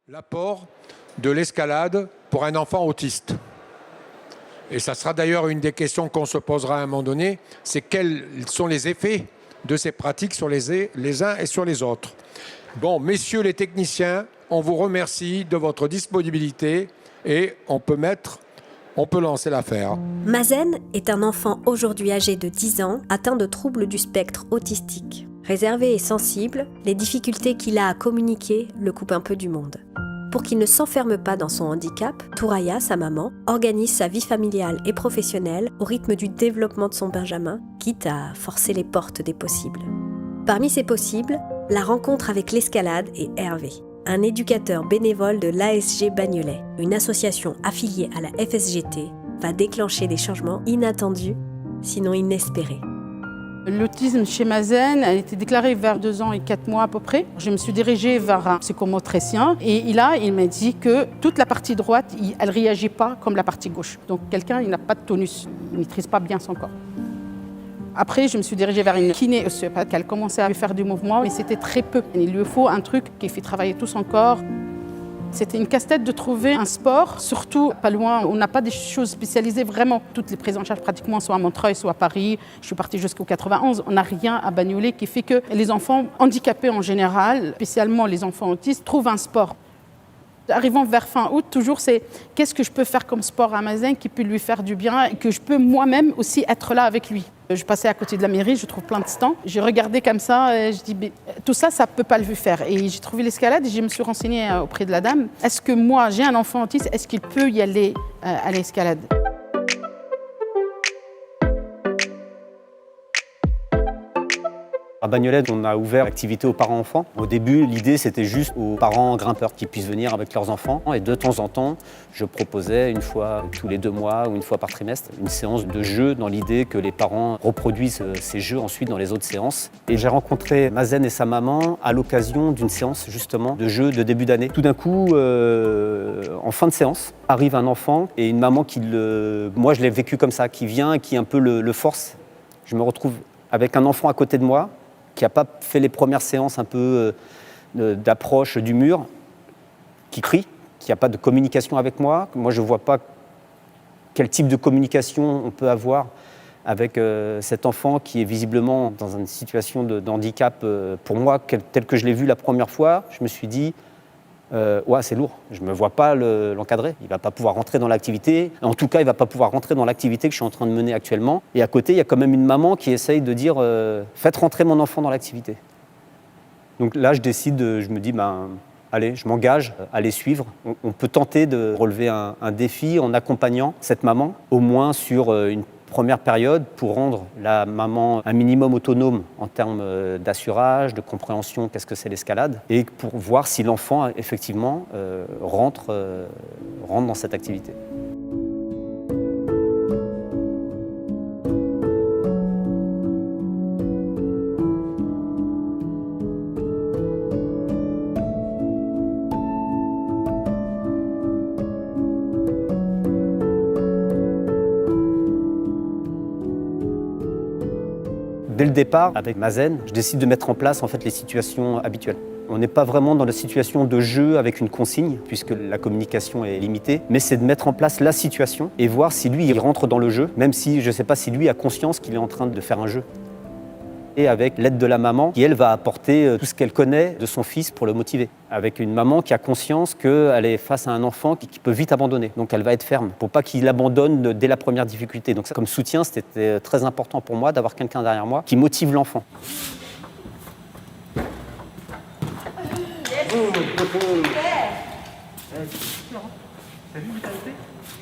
L'apport de l'escalade pour un enfant autiste. Et ça sera d'ailleurs une des questions qu'on se posera à un moment donné, c'est quels sont les effets de ces pratiques sur les uns et sur les autres. Bon, messieurs les techniciens, on vous remercie de votre disponibilité et on peut lancer l'affaire. Mazen est un enfant aujourd'hui âgé de 10 ans, atteint de troubles du spectre autistique. Réservé et sensible, les difficultés qu'il a à communiquer le coupent un peu du monde. Pour qu'il ne s'enferme pas dans son handicap, Touraya, sa maman, organise sa vie familiale et professionnelle au rythme du développement de son Benjamin, quitte à forcer les portes des possibles. Parmi ces possibles, la rencontre avec l'escalade et Hervé, un éducateur bénévole de l'ASG Bagnolet, une association affiliée à la FSGT, va déclencher des changements inattendus, sinon inespérés. L'autisme chez Mazen a été déclaré vers 2 ans et 4 mois à peu près. Je me suis dirigée vers un psychomotricien et il m'a dit que toute la partie droite, elle ne réagit pas comme la partie gauche. Donc quelqu'un, il n'a pas de tonus, il ne maîtrise pas bien son corps. Après, je me suis dirigée vers une kiné ostéopathe qui a commencé à lui faire du mouvement, mais c'était très peu. Il lui faut un truc qui fait travailler tout son corps. C'était une casse-tête de trouver un sport, surtout pas loin, on n'a pas des choses spécialisées vraiment. Toutes les prises en charge pratiquement soit à Montreuil, soit à Paris. Je suis partie jusqu'au 91, on n'a rien à Bagnolet qui fait que les enfants handicapés en général, spécialement les enfants autistes, trouvent un sport. Arrivant vers fin août, toujours c'est qu'est-ce que je peux faire comme sport à Mazen qui peut lui faire du bien et que je peux moi-même aussi être là avec lui. Je passais à côté de la mairie, je trouve plein de stands. J'ai regardé comme ça, et je dis tout ça, ça ne peut pas le faire. Et j'ai trouvé l'escalade et je me suis renseignée auprès de la dame. Est-ce que moi, j'ai un enfant autiste, est-ce qu'il peut y aller à l'escalade ? À Bagnolet, on a ouvert l'activité aux parents-enfants. Au début, l'idée, c'était juste aux parents grimpeurs qui puissent venir avec leurs enfants. Et de temps en temps, je proposais une fois tous les 2 mois ou une fois par trimestre, une séance de jeu dans l'idée que les parents reproduisent ces jeux ensuite dans les autres séances. Et j'ai rencontré Mazen et sa maman à l'occasion d'une séance justement de jeu de début d'année. Tout d'un coup, en fin de séance, arrive un enfant et une maman qui moi je l'ai vécu comme ça, qui vient et qui un peu le force. Je me retrouve avec un enfant à côté de moi, qui n'a pas fait les premières séances un peu d'approche du mur, qui crie, qui n'a pas de communication avec moi. Moi, je ne vois pas quel type de communication on peut avoir avec cet enfant qui est visiblement dans une situation de handicap. Pour moi, tel que je l'ai vu la première fois, je me suis dit ouais, c'est lourd, je ne me vois pas l'encadrer, il ne va pas pouvoir rentrer dans l'activité. En tout cas, il ne va pas pouvoir rentrer dans l'activité que je suis en train de mener actuellement. Et à côté, il y a quand même une maman qui essaye de dire faites rentrer mon enfant dans l'activité. Donc là, je décide, je me dis, allez, je m'engage à les suivre. On peut tenter de relever un défi en accompagnant cette maman, au moins sur une première période, pour rendre la maman un minimum autonome en termes d'assurage, de compréhension, qu'est-ce que c'est l'escalade, et pour voir si l'enfant, effectivement, rentre dans cette activité. Dès le départ, avec Mazen, je décide de mettre en place en fait, les situations habituelles. On n'est pas vraiment dans la situation de jeu avec une consigne, puisque la communication est limitée, mais c'est de mettre en place la situation et voir si lui, il rentre dans le jeu, même si je ne sais pas si lui a conscience qu'il est en train de faire un jeu. Et avec l'aide de la maman, qui elle va apporter tout ce qu'elle connaît de son fils pour le motiver. Avec une maman qui a conscience qu'elle est face à un enfant qui peut vite abandonner. Donc elle va être ferme, pour pas qu'il abandonne dès la première difficulté. Donc ça, comme soutien, c'était très important pour moi d'avoir quelqu'un derrière moi qui motive l'enfant.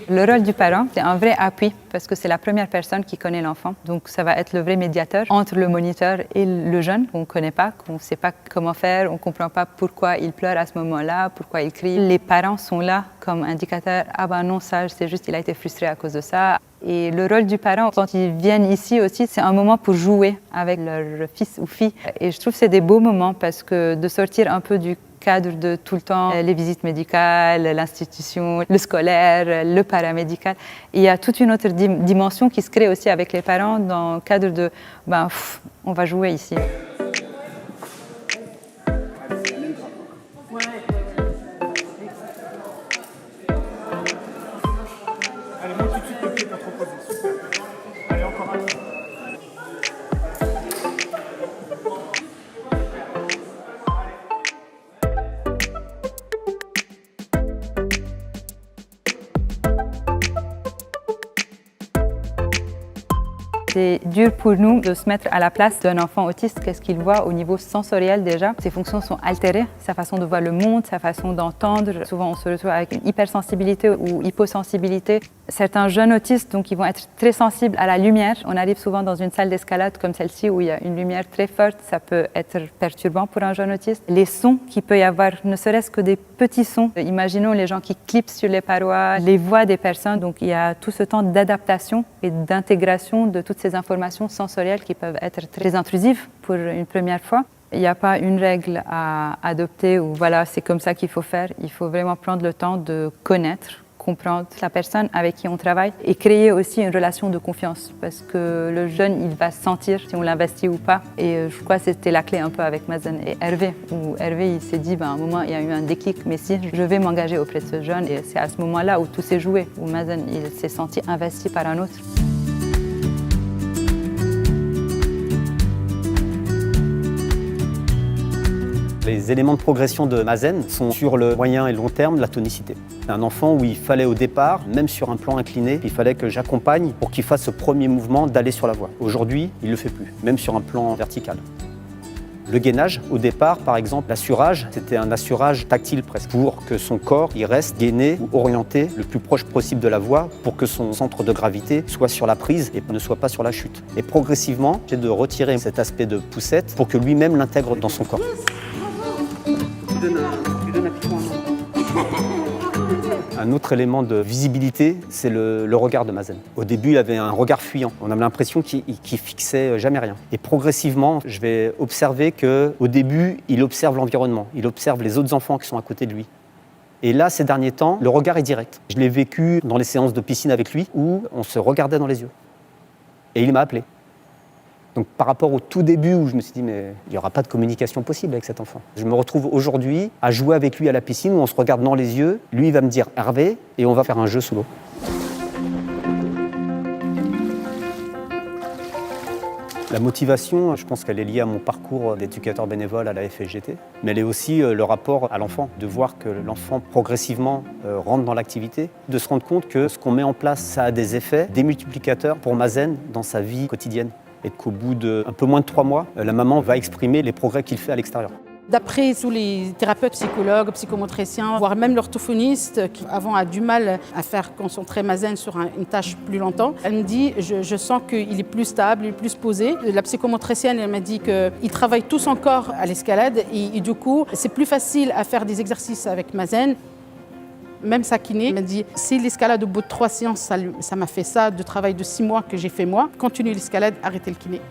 Le rôle du parent, c'est un vrai appui parce que c'est la première personne qui connaît l'enfant. Donc ça va être le vrai médiateur entre le moniteur et le jeune qu'on ne connaît pas, qu'on ne sait pas comment faire, on ne comprend pas pourquoi il pleure à ce moment-là, pourquoi il crie. Les parents sont là comme indicateurs. Ah ben non, ça c'est juste il a été frustré à cause de ça. Et le rôle du parent, quand ils viennent ici aussi, c'est un moment pour jouer avec leur fils ou fille. Et je trouve que c'est des beaux moments parce que de sortir un peu du cadre de tout le temps, les visites médicales, l'institution, le scolaire, le paramédical. Il y a toute une autre dimension qui se crée aussi avec les parents dans le cadre de on va jouer ici. C'est dur pour nous de se mettre à la place d'un enfant autiste. Qu'est-ce qu'il voit au niveau sensoriel déjà? Ses fonctions sont altérées, sa façon de voir le monde, sa façon d'entendre. Souvent, on se retrouve avec une hypersensibilité ou hyposensibilité. Certains jeunes autistes, donc, ils vont être très sensibles à la lumière. On arrive souvent dans une salle d'escalade comme celle-ci où il y a une lumière très forte. Ça peut être perturbant pour un jeune autiste. Les sons qu'il peut y avoir, ne serait-ce que des petits sons. Imaginons les gens qui clipent sur les parois, les voix des personnes. Donc, il y a tout ce temps d'adaptation et d'intégration de toutes ces informations sensorielles qui peuvent être très intrusives pour une première fois. Il n'y a pas une règle à adopter ou voilà, c'est comme ça qu'il faut faire. Il faut vraiment prendre le temps de connaître, comprendre la personne avec qui on travaille et créer aussi une relation de confiance parce que le jeune, il va sentir si on l'investit ou pas. Et je crois que c'était la clé un peu avec Mazen et Hervé, où Hervé, il s'est dit, à un moment, il y a eu un déclic, mais si je vais m'engager auprès de ce jeune, et c'est à ce moment-là où tout s'est joué, où Mazen, il s'est senti investi par un autre. Les éléments de progression de Mazen sont sur le moyen et long terme la tonicité. C'est un enfant où il fallait au départ, même sur un plan incliné, il fallait que j'accompagne pour qu'il fasse ce premier mouvement d'aller sur la voie. Aujourd'hui, il ne le fait plus, même sur un plan vertical. Le gainage, au départ, par exemple, l'assurage, c'était un assurage tactile presque, pour que son corps il reste gainé ou orienté le plus proche possible de la voie pour que son centre de gravité soit sur la prise et ne soit pas sur la chute. Et progressivement, j'ai de retirer cet aspect de poussette pour que lui-même l'intègre dans son corps. Un autre élément de visibilité, c'est le regard de Mazen. Au début, il avait un regard fuyant. On avait l'impression qu'il fixait jamais rien. Et progressivement, je vais observer qu'au début, il observe l'environnement. Il observe les autres enfants qui sont à côté de lui. Et là, ces derniers temps, le regard est direct. Je l'ai vécu dans les séances de piscine avec lui, où on se regardait dans les yeux. Et il m'a appelé. Donc par rapport au tout début où je me suis dit mais il n'y aura pas de communication possible avec cet enfant. Je me retrouve aujourd'hui à jouer avec lui à la piscine où on se regarde dans les yeux, lui il va me dire Hervé et on va faire un jeu sous l'eau. La motivation, je pense qu'elle est liée à mon parcours d'éducateur bénévole à la FSGT, mais elle est aussi le rapport à l'enfant, de voir que l'enfant progressivement rentre dans l'activité, de se rendre compte que ce qu'on met en place, ça a des effets démultiplicateurs pour Mazen dans sa vie quotidienne. Et qu'au bout d'un peu moins de 3 mois, la maman va exprimer les progrès qu'il fait à l'extérieur. D'après tous les thérapeutes, psychologues, psychomotriciens, voire même l'orthophoniste qui avant a du mal à faire concentrer Mazen sur une tâche plus longtemps, elle me dit je sens qu'il est plus stable, il est plus posé. La psychomotricienne elle m'a dit qu'il travaille tout son corps à l'escalade et du coup c'est plus facile à faire des exercices avec Mazen. Même sa kiné m'a dit si l'escalade au bout de 3 séances, ça m'a fait ça, de travail de 6 mois que j'ai fait moi, continuez l'escalade, arrêtez le kiné.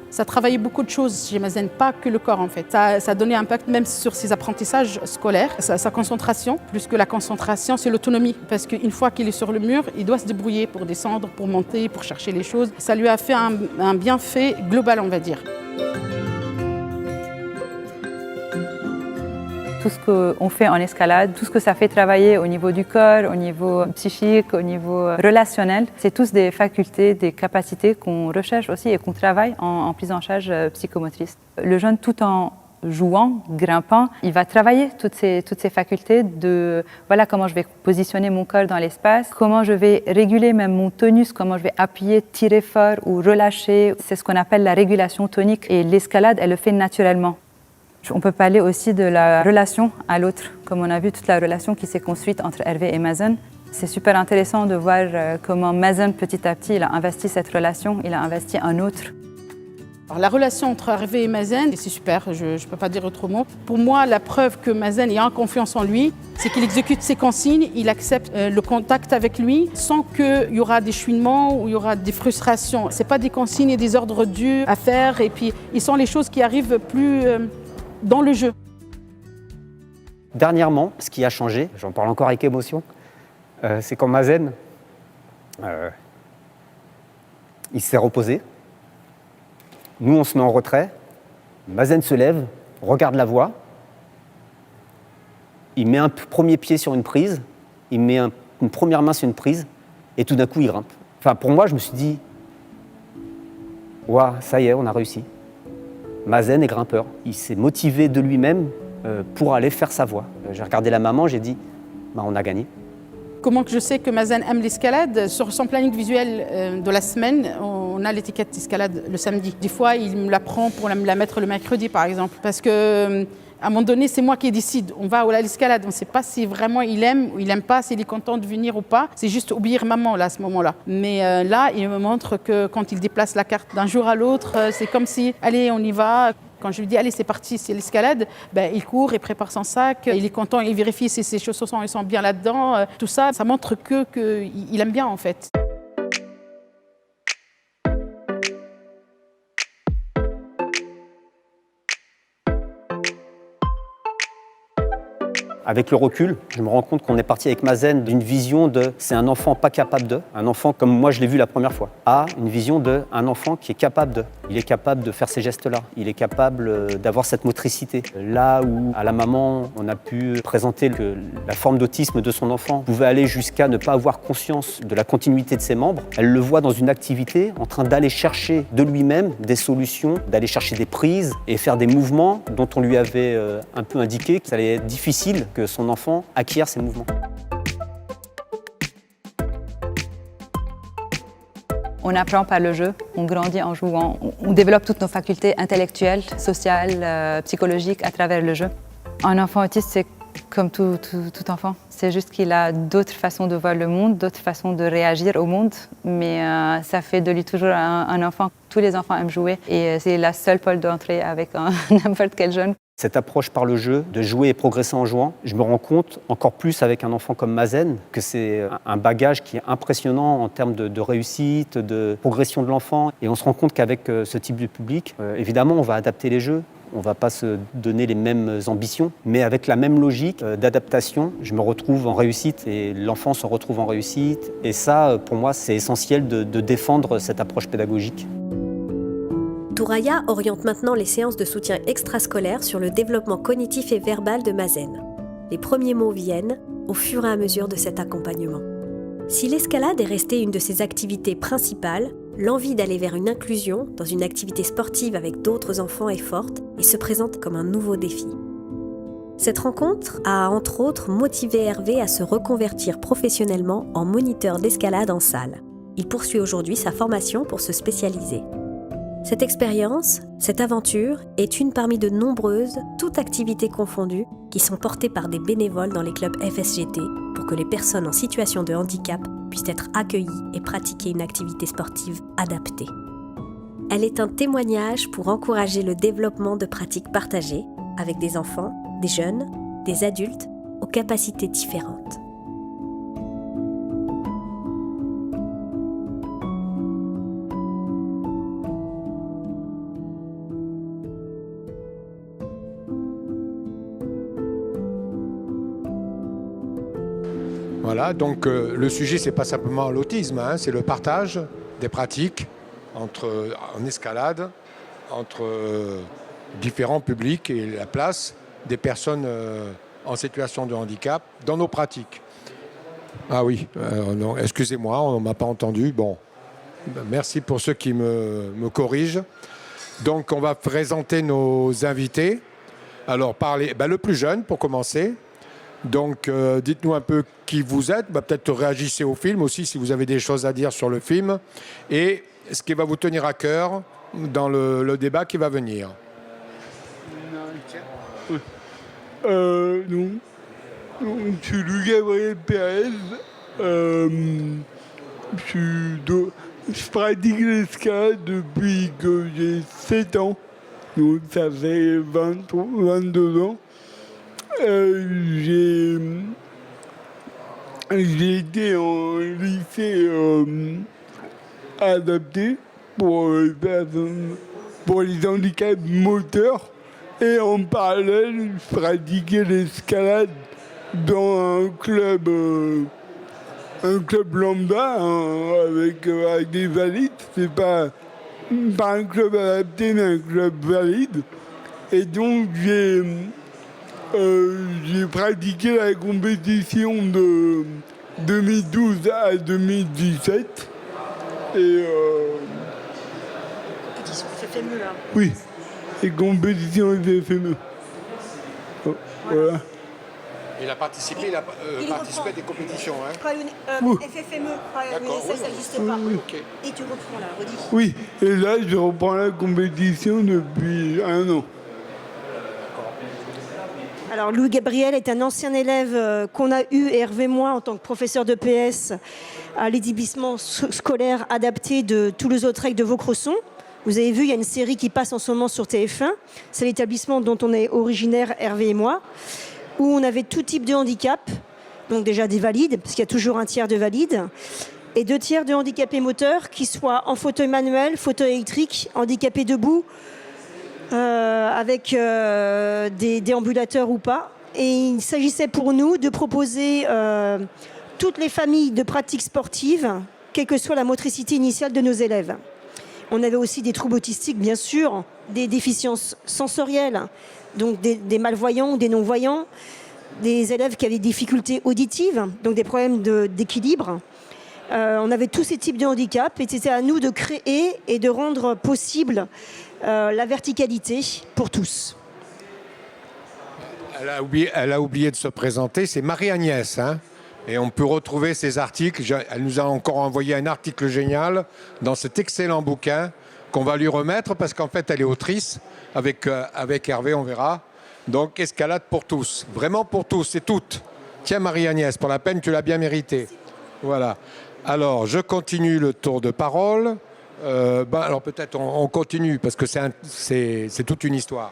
Ça travaillait beaucoup de choses chez Mazen, pas que le corps en fait. Ça a donné un impact même sur ses apprentissages scolaires, sa concentration. Plus que la concentration, c'est l'autonomie. Parce qu'une fois qu'il est sur le mur, il doit se débrouiller pour descendre, pour monter, pour chercher les choses. Ça lui a fait un bienfait global, on va dire. Tout ce qu'on fait en escalade, tout ce que ça fait travailler au niveau du corps, au niveau psychique, au niveau relationnel, c'est tous des facultés, des capacités qu'on recherche aussi et qu'on travaille en prise en charge psychomotrice. Le jeune, tout en jouant, grimpant, il va travailler toutes ces facultés de voilà comment je vais positionner mon corps dans l'espace, comment je vais réguler même mon tonus, comment je vais appuyer, tirer fort ou relâcher. C'est ce qu'on appelle la régulation tonique et l'escalade, elle le fait naturellement. On peut parler aussi de la relation à l'autre, comme on a vu toute la relation qui s'est construite entre Hervé et Mazen. C'est super intéressant de voir comment Mazen, petit à petit, il a investi cette relation, il a investi un autre. Alors, la relation entre Hervé et Mazen, c'est super, je ne peux pas dire autrement. Pour moi, la preuve que Mazen a confiance en lui, c'est qu'il exécute ses consignes, il accepte le contact avec lui sans qu'il y aura des chouinements ou il y aura des frustrations. Ce n'est pas des consignes et des ordres dus à faire, et puis ils sont les choses qui arrivent plus dans le jeu. Dernièrement, ce qui a changé, j'en parle encore avec émotion, c'est quand Mazen, il s'est reposé. Nous, on se met en retrait. Mazen se lève, regarde la voie. Il met un premier pied sur une prise, il met une première main sur une prise, et tout d'un coup, il grimpe. Enfin, pour moi, je me suis dit, waouh, ça y est, on a réussi. Mazen est grimpeur. Il s'est motivé de lui-même pour aller faire sa voie. J'ai regardé la maman, j'ai dit, on a gagné. Comment que je sais que Mazen aime l'escalade? Sur son planning visuel de la semaine, on a l'étiquette escalade le samedi. Des fois, il me la prend pour la mettre le mercredi, par exemple. Parce que à un moment donné, c'est moi qui décide. On va à l'escalade. On ne sait pas si vraiment il aime ou il n'aime pas, s'il est content de venir ou pas. C'est juste obéir maman là, à ce moment-là. Mais là, il me montre que quand il déplace la carte d'un jour à l'autre, c'est comme si, allez, on y va. Quand je lui dis, allez, c'est parti, c'est l'escalade, il court, il prépare son sac, il est content, il vérifie si ses chaussures sont bien là-dedans. Tout ça, ça montre qu'il aime bien, en fait. Avec le recul, je me rends compte qu'on est parti avec Mazen d'une vision de « c'est un enfant pas capable de », un enfant comme moi je l'ai vu la première fois, à une vision de « un enfant qui est capable de ». Il est capable de faire ces gestes-là, il est capable d'avoir cette motricité. Là où à la maman, on a pu présenter que la forme d'autisme de son enfant pouvait aller jusqu'à ne pas avoir conscience de la continuité de ses membres, elle le voit dans une activité en train d'aller chercher de lui-même des solutions, d'aller chercher des prises et faire des mouvements dont on lui avait un peu indiqué que ça allait être difficile que son enfant acquiert ces mouvements. On apprend par le jeu, on grandit en jouant, on développe toutes nos facultés intellectuelles, sociales, psychologiques à travers le jeu. Un enfant autiste, c'est comme tout enfant. C'est juste qu'il a d'autres façons de voir le monde, d'autres façons de réagir au monde, mais ça fait de lui toujours un enfant. Tous les enfants aiment jouer et c'est la seule porte d'entrée avec n'importe quel jeune. Cette approche par le jeu, de jouer et progresser en jouant, je me rends compte encore plus avec un enfant comme Mazen que c'est un bagage qui est impressionnant en termes de réussite, de progression de l'enfant. Et on se rend compte qu'avec ce type de public, évidemment, on va adapter les jeux. On ne va pas se donner les mêmes ambitions, mais avec la même logique d'adaptation, je me retrouve en réussite et l'enfant se retrouve en réussite. Et ça, pour moi, c'est essentiel de défendre cette approche pédagogique. Touraya oriente maintenant les séances de soutien extrascolaire sur le développement cognitif et verbal de Mazen. Les premiers mots viennent au fur et à mesure de cet accompagnement. Si l'escalade est restée une de ses activités principales, l'envie d'aller vers une inclusion dans une activité sportive avec d'autres enfants est forte et se présente comme un nouveau défi. Cette rencontre a entre autres motivé Hervé à se reconvertir professionnellement en moniteur d'escalade en salle. Il poursuit aujourd'hui sa formation pour se spécialiser. Cette expérience, cette aventure, est une parmi de nombreuses, toutes activités confondues, qui sont portées par des bénévoles dans les clubs FSGT pour que les personnes en situation de handicap puissent être accueillies et pratiquer une activité sportive adaptée. Elle est un témoignage pour encourager le développement de pratiques partagées avec des enfants, des jeunes, des adultes aux capacités différentes. Voilà, donc le sujet, c'est pas simplement l'autisme, c'est le partage des pratiques en escalade entre différents publics et la place des personnes en situation de handicap dans nos pratiques. Ah oui, non, excusez-moi, on ne m'a pas entendu. Bon, merci pour ceux qui me corrigent. Donc, on va présenter nos invités. Alors, le plus jeune, pour commencer. Donc, dites-nous un peu qui vous êtes. Peut-être réagissez au film aussi si vous avez des choses à dire sur le film. Et ce qui va vous tenir à cœur dans le débat qui va venir. Non. Je suis Louis-Gabriel Pérez. Je pratique l'escalade depuis que j'ai 7 ans. Donc, ça fait 22 ans. J'ai été en lycée adapté pour les handicaps moteurs et en parallèle, je pratiquais l'escalade dans un club lambda avec des valides. C'est pas un club adapté, mais un club valide. Et donc j'ai pratiqué la compétition de 2012 à 2017. Et FME, là. oui, les compétitions FME. Oh, voilà. Il a participé, à des compétitions. Hein. Pas une FFME, pas une D'accord, ça n'existe pas. Ok. Et tu reprends là, redis. Oui, et là, je reprends la compétition depuis 1 an. Alors Louis Gabriel est un ancien élève qu'on a eu, Hervé et moi, en tant que professeur de PS à l'établissement scolaire adapté de Toulouse-Lautrec de Vaucresson. Vous avez vu, il y a une série qui passe en ce moment sur TF1. C'est l'établissement dont on est originaire, Hervé et moi, où on avait tout type de handicap. Donc déjà des valides, parce qu'il y a toujours un tiers de valides, et 2 tiers de handicapés moteurs, qui soient en fauteuil manuel, fauteuil électrique, handicapés debout, avec des déambulateurs ou pas. Et il s'agissait pour nous de proposer toutes les familles de pratiques sportives, quelle que soit la motricité initiale de nos élèves. On avait aussi des troubles autistiques, bien sûr, des déficiences sensorielles, donc des malvoyants ou des non-voyants, des élèves qui avaient des difficultés auditives, donc des problèmes d'équilibre. On avait tous ces types de handicaps et c'était à nous de créer et de rendre possible la verticalité pour tous. Elle a oublié de se présenter, c'est Marie-Agnès. Hein, et on peut retrouver ses articles. Elle nous a encore envoyé un article génial dans cet excellent bouquin qu'on va lui remettre parce qu'en fait, elle est autrice. Avec Hervé, on verra. Donc, escalade pour tous. Vraiment pour tous et toutes. Tiens, Marie-Agnès, pour la peine, tu l'as bien mérité. Voilà. Alors, je continue le tour de parole. Alors peut-être on continue parce que c'est toute une histoire.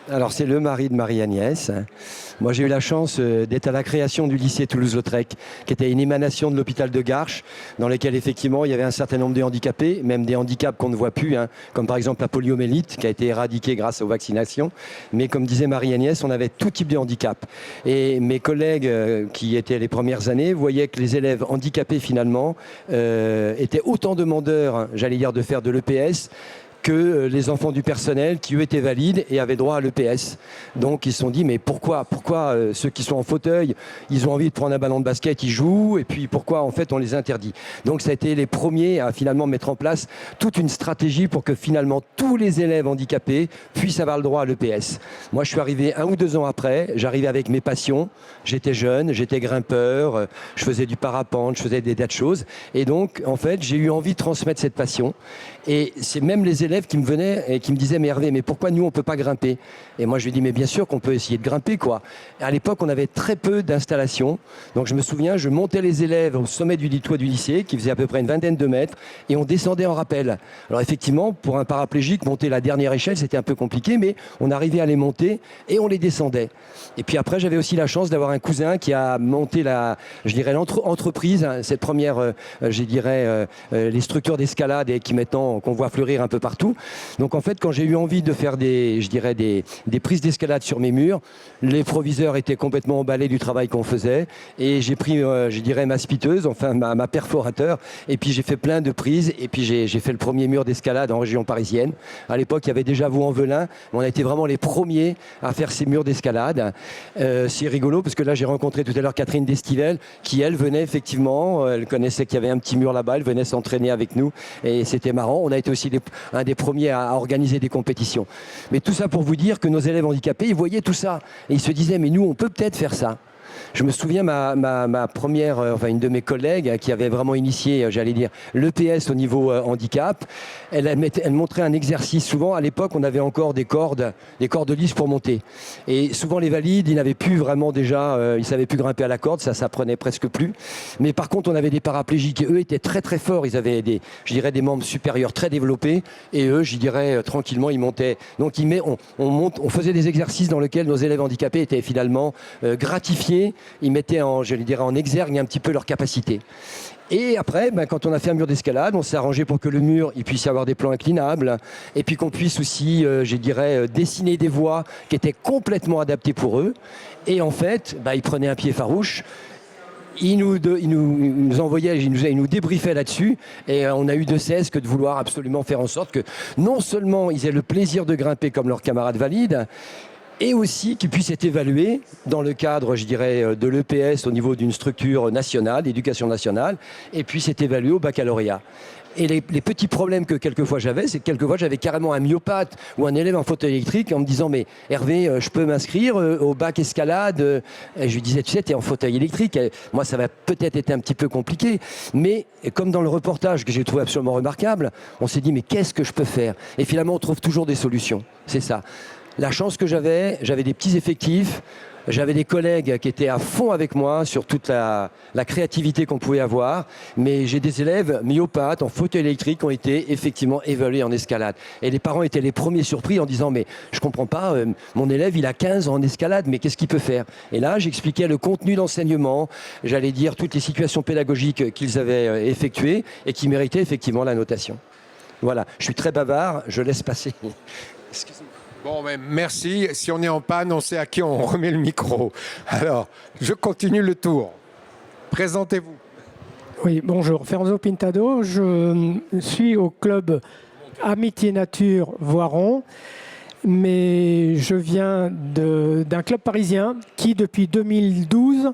Alors c'est le mari de Marie-Agnès. Moi j'ai eu la chance d'être à la création du lycée Toulouse-Lautrec, qui était une émanation de l'hôpital de Garches, dans lequel effectivement il y avait un certain nombre de handicapés, même des handicaps qu'on ne voit plus, hein, comme par exemple la poliomyélite, qui a été éradiquée grâce aux vaccinations. Mais comme disait Marie-Agnès, on avait tout type de handicap. Et mes collègues qui étaient les premières années voyaient que les élèves handicapés finalement étaient autant demandeurs, j'allais dire, de faire de l'EPS, que les enfants du personnel qui, eux, étaient valides et avaient droit à l'EPS. Donc, ils se sont dit, mais pourquoi ceux qui sont en fauteuil, ils ont envie de prendre un ballon de basket, ils jouent, et puis pourquoi, en fait, on les interdit. Donc, ça a été les premiers à, finalement, mettre en place toute une stratégie pour que, finalement, tous les élèves handicapés puissent avoir le droit à l'EPS. Moi, je suis arrivé 1 ou 2 ans après, j'arrivais avec mes passions. J'étais jeune, j'étais grimpeur, je faisais du parapente, je faisais des tas de choses. Et donc, en fait, j'ai eu envie de transmettre cette passion. Et c'est même les élèves qui me venaient et qui me disaient, mais Hervé, mais pourquoi nous on ne peut pas grimper? Et moi je lui dis, mais bien sûr qu'on peut essayer de grimper, quoi. Et à l'époque on avait très peu d'installations, donc je me souviens, je montais les élèves au sommet du toit du lycée qui faisait à peu près une 20aine de mètres et on descendait en rappel. Alors effectivement, pour un paraplégique, monter la dernière échelle c'était un peu compliqué, mais on arrivait à les monter et on les descendait. Et puis après j'avais aussi la chance d'avoir un cousin qui a monté l'entreprise, hein, cette première, les structures d'escalade et qui maintenant qu'on voit fleurir un peu partout. Donc en fait, quand j'ai eu envie de faire des prises d'escalade sur mes murs, les proviseurs étaient complètement emballés du travail qu'on faisait et j'ai pris, ma spiteuse, enfin ma perforateur, et puis j'ai fait plein de prises et puis j'ai fait le premier mur d'escalade en région parisienne. À l'époque, il y avait déjà Vaux-en-Velin, on a été vraiment les premiers à faire ces murs d'escalade. C'est rigolo parce que là, j'ai rencontré tout à l'heure Catherine Destivelle qui, elle, venait effectivement, elle connaissait qu'il y avait un petit mur là-bas, elle venait s'entraîner avec nous et c'était marrant. On a été aussi un des premiers à organiser des compétitions. Mais tout ça pour vous dire que nos élèves handicapés, ils voyaient tout ça. Et ils se disaient, mais nous, on peut peut-être faire ça. Je me souviens, ma première, une de mes collègues qui avait vraiment initié, l'EPS au niveau handicap, elle montrait un exercice. Souvent, à l'époque, on avait encore des cordes lisses pour monter. Et souvent, les valides, ils n'avaient plus vraiment déjà, ils ne savaient plus grimper à la corde, ça s'apprenait presque plus. Mais par contre, on avait des paraplégiques et eux étaient très très forts. Ils avaient des membres supérieurs très développés et eux, tranquillement, ils montaient. Donc, on faisait des exercices dans lesquels nos élèves handicapés étaient finalement gratifiés. Ils mettaient en exergue un petit peu leur capacité. Et après, quand on a fait un mur d'escalade, on s'est arrangé pour que le mur il puisse avoir des plans inclinables et puis qu'on puisse aussi, dessiner des voies qui étaient complètement adaptées pour eux. Et en fait, ils prenaient un pied farouche. Ils nous envoyaient, ils nous débriefaient là-dessus et on a eu de cesse que de vouloir absolument faire en sorte que non seulement ils aient le plaisir de grimper comme leurs camarades valides, et aussi qu'ils puissent être évalués dans le cadre, je dirais, de l'EPS au niveau d'une structure nationale, d'éducation nationale, et puissent être évalués au baccalauréat. Et les petits problèmes que quelquefois j'avais, c'est que quelquefois j'avais carrément un myopathe ou un élève en fauteuil électrique en me disant « Mais Hervé, je peux m'inscrire au bac escalade ?» Et je lui disais « Tu sais, tu es en fauteuil électrique, moi ça va peut-être être un petit peu compliqué. » Mais comme dans le reportage que j'ai trouvé absolument remarquable, on s'est dit « Mais qu'est-ce que je peux faire ?» Et finalement, on trouve toujours des solutions. C'est ça. La chance que j'avais des petits effectifs. J'avais des collègues qui étaient à fond avec moi sur toute la créativité qu'on pouvait avoir, mais j'ai des élèves myopathes en fauteuil électrique qui ont été effectivement évalués en escalade. Et les parents étaient les premiers surpris en disant « Mais je ne comprends pas, mon élève il a 15 ans en escalade, mais qu'est-ce qu'il peut faire ?» Et là, j'expliquais le contenu d'enseignement, j'allais dire toutes les situations pédagogiques qu'ils avaient effectuées et qui méritaient effectivement la notation. Voilà, je suis très bavard, je laisse passer. Excusez-moi. Bon, mais merci. Si on est en panne, on sait à qui on remet le micro. Alors, je continue le tour. Présentez-vous. Oui, bonjour. Ferzo Pintado. Je suis au club Amitié Nature Voiron, mais je viens d'un club parisien qui, depuis 2012,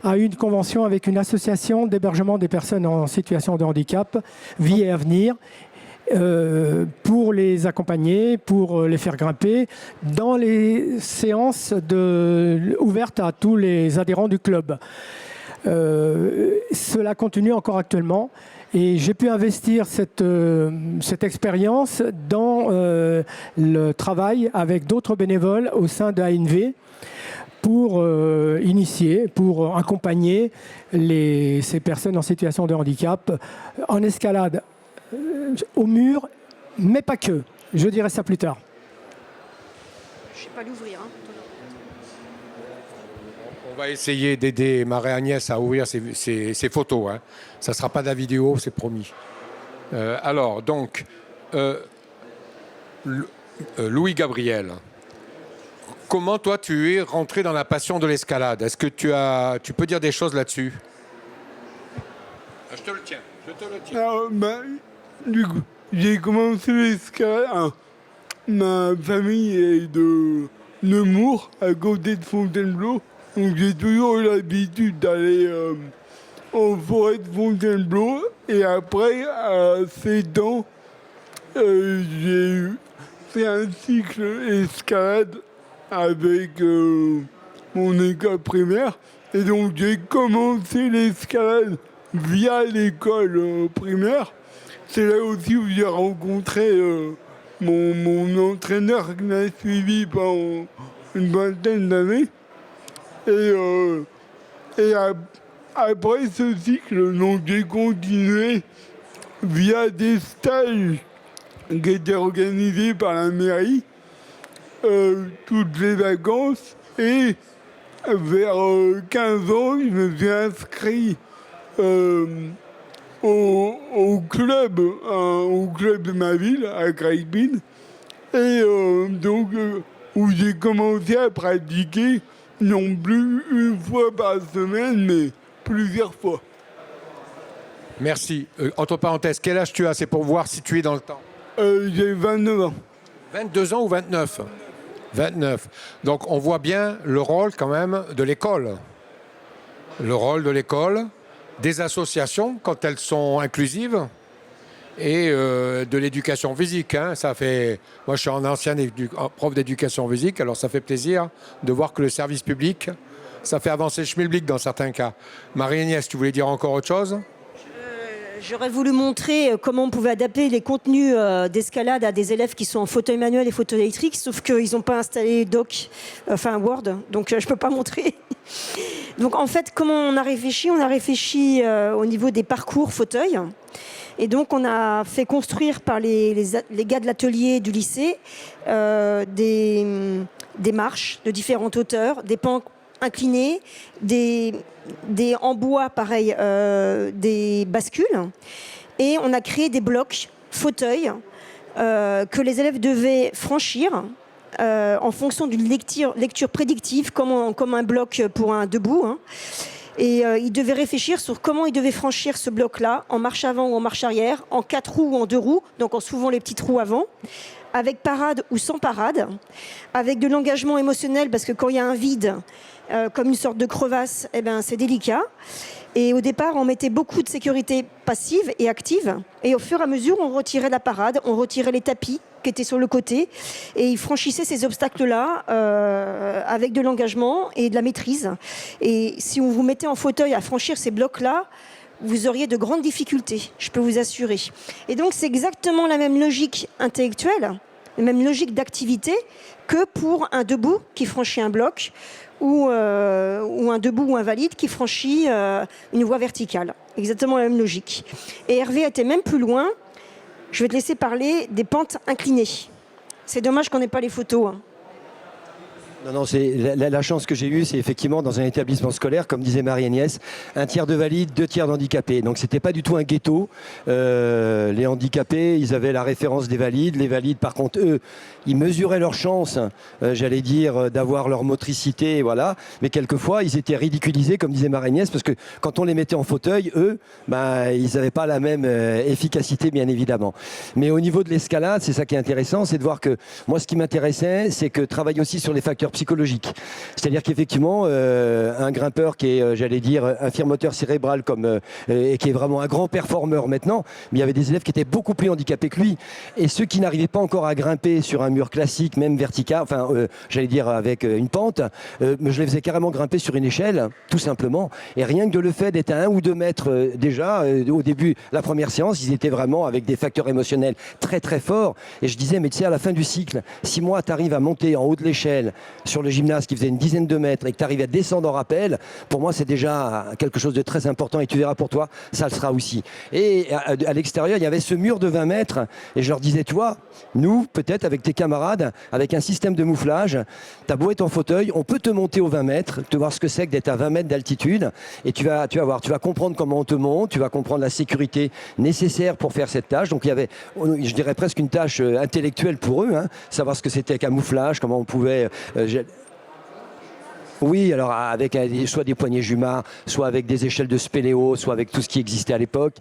a eu une convention avec une association d'hébergement des personnes en situation de handicap, Vie et Avenir, pour les accompagner, pour les faire grimper dans les séances ouvertes à tous les adhérents du club. Cela continue encore actuellement et j'ai pu investir cette expérience dans le travail avec d'autres bénévoles au sein de ANV pour initier, pour accompagner ces personnes en situation de handicap en escalade au mur, mais pas que. Je dirai ça plus tard. Je ne sais pas l'ouvrir. On va essayer d'aider Marie-Agnès à ouvrir ses photos. Hein. Ça ne sera pas de la vidéo, c'est promis. Alors, donc, Louis Gabriel, comment toi tu es rentré dans la passion de l'escalade? Est-ce que tu peux dire des choses là-dessus? Je te le tiens. Du coup, j'ai commencé l'escalade. Ma famille est de Nemours, à côté de Fontainebleau. Donc j'ai toujours eu l'habitude d'aller en forêt de Fontainebleau. Et après, à 7 ans, j'ai fait un cycle escalade avec mon école primaire. Et donc j'ai commencé l'escalade via l'école primaire. C'est là aussi où j'ai rencontré mon entraîneur qui m'a suivi pendant une vingtaine d'années. Et après ce cycle, donc, j'ai continué via des stages qui étaient organisés par la mairie toutes les vacances. Et vers 15 ans, je me suis inscrit au club de ma ville, à Craigbin, et donc où j'ai commencé à pratiquer non plus une fois par semaine, mais plusieurs fois. Merci. Entre parenthèses, quel âge tu as? C'est pour voir si tu es dans le temps. J'ai 29 ans. 22 ans ou 29? 29. Donc on voit bien le rôle quand même de l'école. Le rôle de l'école, des associations quand elles sont inclusives et de l'éducation physique. Hein. Ça fait... Moi je suis un ancien prof d'éducation physique, alors ça fait plaisir de voir que le service public, ça fait avancer le schmilblick dans certains cas. Marie-Agnès, tu voulais dire encore autre chose? J'aurais voulu montrer comment on pouvait adapter les contenus d'escalade à des élèves qui sont en fauteuil manuel et fauteuil électrique, sauf qu'ils n'ont pas installé Word, donc je ne peux pas montrer. Donc en fait, comment on a réfléchi? On a réfléchi au niveau des parcours fauteuil. Et donc on a fait construire par les gars de l'atelier du lycée des marches de différentes hauteurs, des pans inclinés, des en bois, pareil, des bascules. Et on a créé des blocs fauteuils que les élèves devaient franchir en fonction d'une lecture prédictive, comme un bloc pour un debout. Hein. Et ils devaient réfléchir sur comment ils devaient franchir ce bloc-là, en marche avant ou en marche arrière, en 4 roues ou en 2 roues, donc en soulevant les petits trous avant, avec parade ou sans parade, avec de l'engagement émotionnel, parce que quand il y a un vide, comme une sorte de crevasse, eh ben, c'est délicat. Et au départ, on mettait beaucoup de sécurité passive et active. Et au fur et à mesure, on retirait la parade, on retirait les tapis qui étaient sur le côté. Et ils franchissaient ces obstacles-là avec de l'engagement et de la maîtrise. Et si on vous mettait en fauteuil à franchir ces blocs-là, vous auriez de grandes difficultés, je peux vous assurer. Et donc, c'est exactement la même logique intellectuelle, la même logique d'activité que pour un debout qui franchit un bloc ou un debout ou un valide qui franchit une voie verticale. Exactement la même logique. Et Hervé était même plus loin. Je vais te laisser parler des pentes inclinées. C'est dommage qu'on n'ait pas les photos. Hein. Non, c'est la chance que j'ai eue, c'est effectivement dans un établissement scolaire, comme disait Marie-Agnès, 1/3 de valides, 2/3 d'handicapés. Donc c'était pas du tout un ghetto. Les handicapés, ils avaient la référence des valides. Les valides, par contre, eux, ils mesuraient leur chance, j'allais dire, d'avoir leur motricité, voilà. Mais quelquefois, ils étaient ridiculisés, comme disait Marie-Agnès, parce que quand on les mettait en fauteuil, eux, ils n'avaient pas la même efficacité, bien évidemment. Mais au niveau de l'escalade, c'est ça qui est intéressant, c'est de voir que moi, ce qui m'intéressait, c'est que travailler aussi sur les facteurs psychologiques. C'est-à-dire qu'effectivement, un grimpeur qui est, j'allais dire, infirmoteur cérébral et qui est vraiment un grand performeur maintenant, mais il y avait des élèves qui étaient beaucoup plus handicapés que lui. Et ceux qui n'arrivaient pas encore à grimper sur un mur classique, même vertical, j'allais dire avec une pente, je les faisais carrément grimper sur une échelle, tout simplement. Et rien que de le fait d'être à 1 ou 2 mètres déjà, au début, la première séance, ils étaient vraiment avec des facteurs émotionnels très très forts. Et je disais, mais tu sais, à la fin du cycle, si moi, tu arrives à monter en haut de l'échelle, sur le gymnase qui faisait une dizaine de mètres et que tu arrives à descendre en rappel, pour moi c'est déjà quelque chose de très important et tu verras pour toi, ça le sera aussi. Et à l'extérieur, il y avait ce mur de 20 mètres et je leur disais, toi, nous, peut-être avec tes camarades, avec un système de mouflage, t'as beau être en fauteuil, on peut te monter aux 20 mètres, te voir ce que c'est que d'être à 20 mètres d'altitude et tu vas voir, tu vas comprendre comment on te monte, tu vas comprendre la sécurité nécessaire pour faire cette tâche. Donc il y avait, je dirais presque une tâche intellectuelle pour eux, hein, savoir ce que c'était qu'un mouflage, comment on pouvait... Oui, alors avec soit des poignées Jumar, soit avec des échelles de spéléo, soit avec tout ce qui existait à l'époque.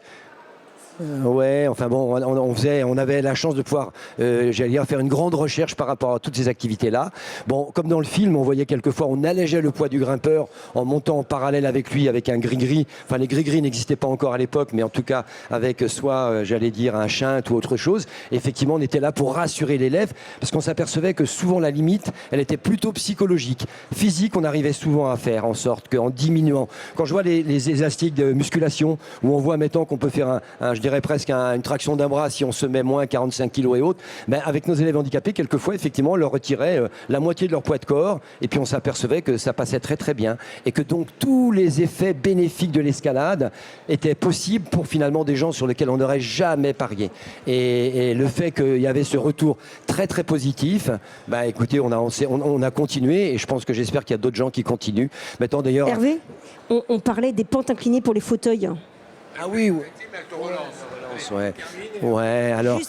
Ouais, enfin bon, on avait la chance de pouvoir, j'allais dire, faire une grande recherche par rapport à toutes ces activités-là. Bon, comme dans le film, on voyait quelquefois, on allégeait le poids du grimpeur en montant en parallèle avec lui, avec un gris-gris. Enfin, les gris-gris n'existaient pas encore à l'époque, mais en tout cas, avec soit, j'allais dire, un chinte ou autre chose. Effectivement, on était là pour rassurer l'élève, parce qu'on s'apercevait que souvent la limite, elle était plutôt psychologique. Physique, on arrivait souvent à faire en sorte qu'en diminuant. Quand je vois les élastiques de musculation, où on voit maintenant qu'on peut faire je dirais presque une traction d'un bras si on se met moins 45 kg et autres, avec nos élèves handicapés, quelquefois, effectivement, on leur retirait la moitié de leur poids de corps et puis on s'apercevait que ça passait très très bien et que donc tous les effets bénéfiques de l'escalade étaient possibles pour finalement des gens sur lesquels on n'aurait jamais parié. Et le fait qu'il y avait ce retour très très positif, écoutez, on a continué et je pense que j'espère qu'il y a d'autres gens qui continuent. Maintenant d'ailleurs... Hervé, on parlait des pentes inclinées pour les fauteuils. Ah oui, oui. Ouais, alors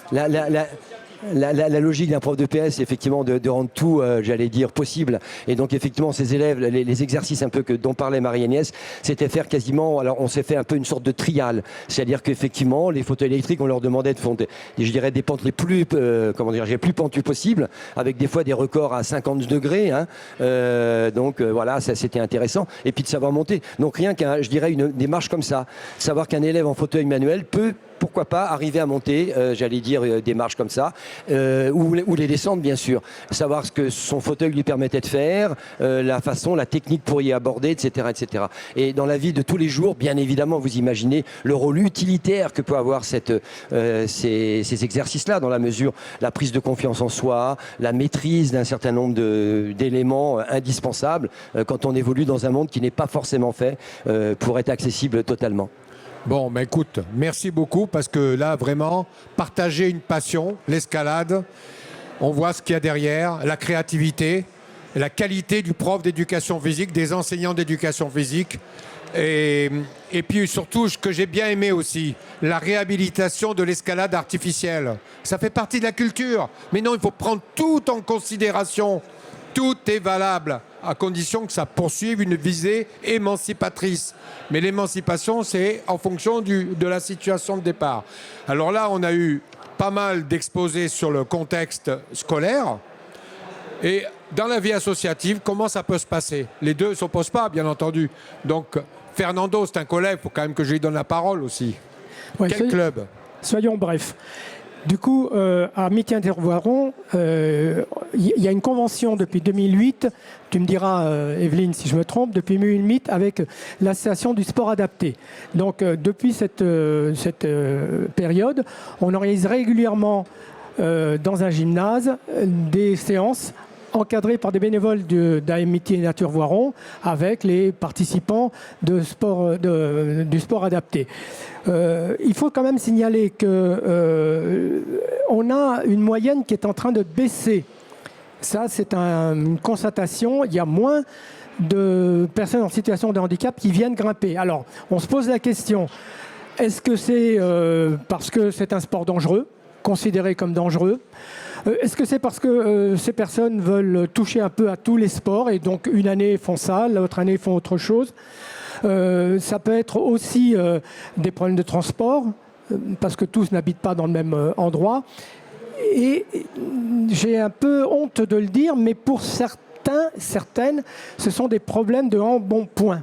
la logique d'un prof de PS, c'est effectivement de rendre tout, j'allais dire, possible. Et donc effectivement, ces élèves, les exercices un peu dont parlait Marie-Agnès, c'était faire quasiment, alors on s'est fait un peu une sorte de trial. C'est-à-dire qu'effectivement, les fauteuils électriques, on leur demandait de faire, je dirais, des pentes les plus, plus pentues possibles, avec des fois des records à 50 degrés. Hein. Voilà, ça c'était intéressant. Et puis de savoir monter. Donc rien qu'un, je dirais, une démarche comme ça. Savoir qu'un élève en fauteuil manuel peut, pourquoi pas, arriver à monter, j'allais dire, des marches comme ça, ou les descendre, bien sûr. Savoir ce que son fauteuil lui permettait de faire, la technique pour y aborder, etc., etc. Et dans la vie de tous les jours, bien évidemment, vous imaginez le rôle utilitaire que peut avoir ces exercices-là, dans la mesure, la prise de confiance en soi, la maîtrise d'un certain nombre d'éléments indispensables quand on évolue dans un monde qui n'est pas forcément fait pour être accessible totalement. Bon, écoute, merci beaucoup parce que là, vraiment, partager une passion, l'escalade, on voit ce qu'il y a derrière, la créativité, la qualité du prof d'éducation physique, des enseignants d'éducation physique. Et puis surtout, ce que j'ai bien aimé aussi, la réhabilitation de l'escalade artificielle. Ça fait partie de la culture. Mais non, il faut prendre tout en considération. Tout est valable, à condition que ça poursuive une visée émancipatrice. Mais l'émancipation, c'est en fonction de la situation de départ. Alors là, on a eu pas mal d'exposés sur le contexte scolaire. Et dans la vie associative, comment ça peut se passer? Les deux ne s'opposent pas, bien entendu. Donc, Fernando, c'est un collègue, il faut quand même que je lui donne la parole aussi. Ouais, Quel club? Soyons brefs. Du coup, à Amitié-Intervoiron, il y a une convention depuis 2008, tu me diras, Evelyne, si je me trompe, depuis 2008 avec l'association du sport adapté. Donc, depuis cette période, on organise régulièrement dans un gymnase des séances encadrées par des bénévoles d'Amitié Nature Voiron avec les participants du sport adapté. Il faut quand même signaler qu'on a une moyenne qui est en train de baisser. Ça, c'est une constatation. Il y a moins de personnes en situation de handicap qui viennent grimper. Alors, on se pose la question, est-ce que c'est parce que c'est un sport dangereux, considéré comme dangereux? Est-ce que c'est parce que ces personnes veulent toucher un peu à tous les sports et donc une année font ça, l'autre année font autre chose? Ça peut être aussi des problèmes de transport, parce que tous n'habitent pas dans le même endroit. Et j'ai un peu honte de le dire, mais pour certaines, ce sont des problèmes de embonpoint.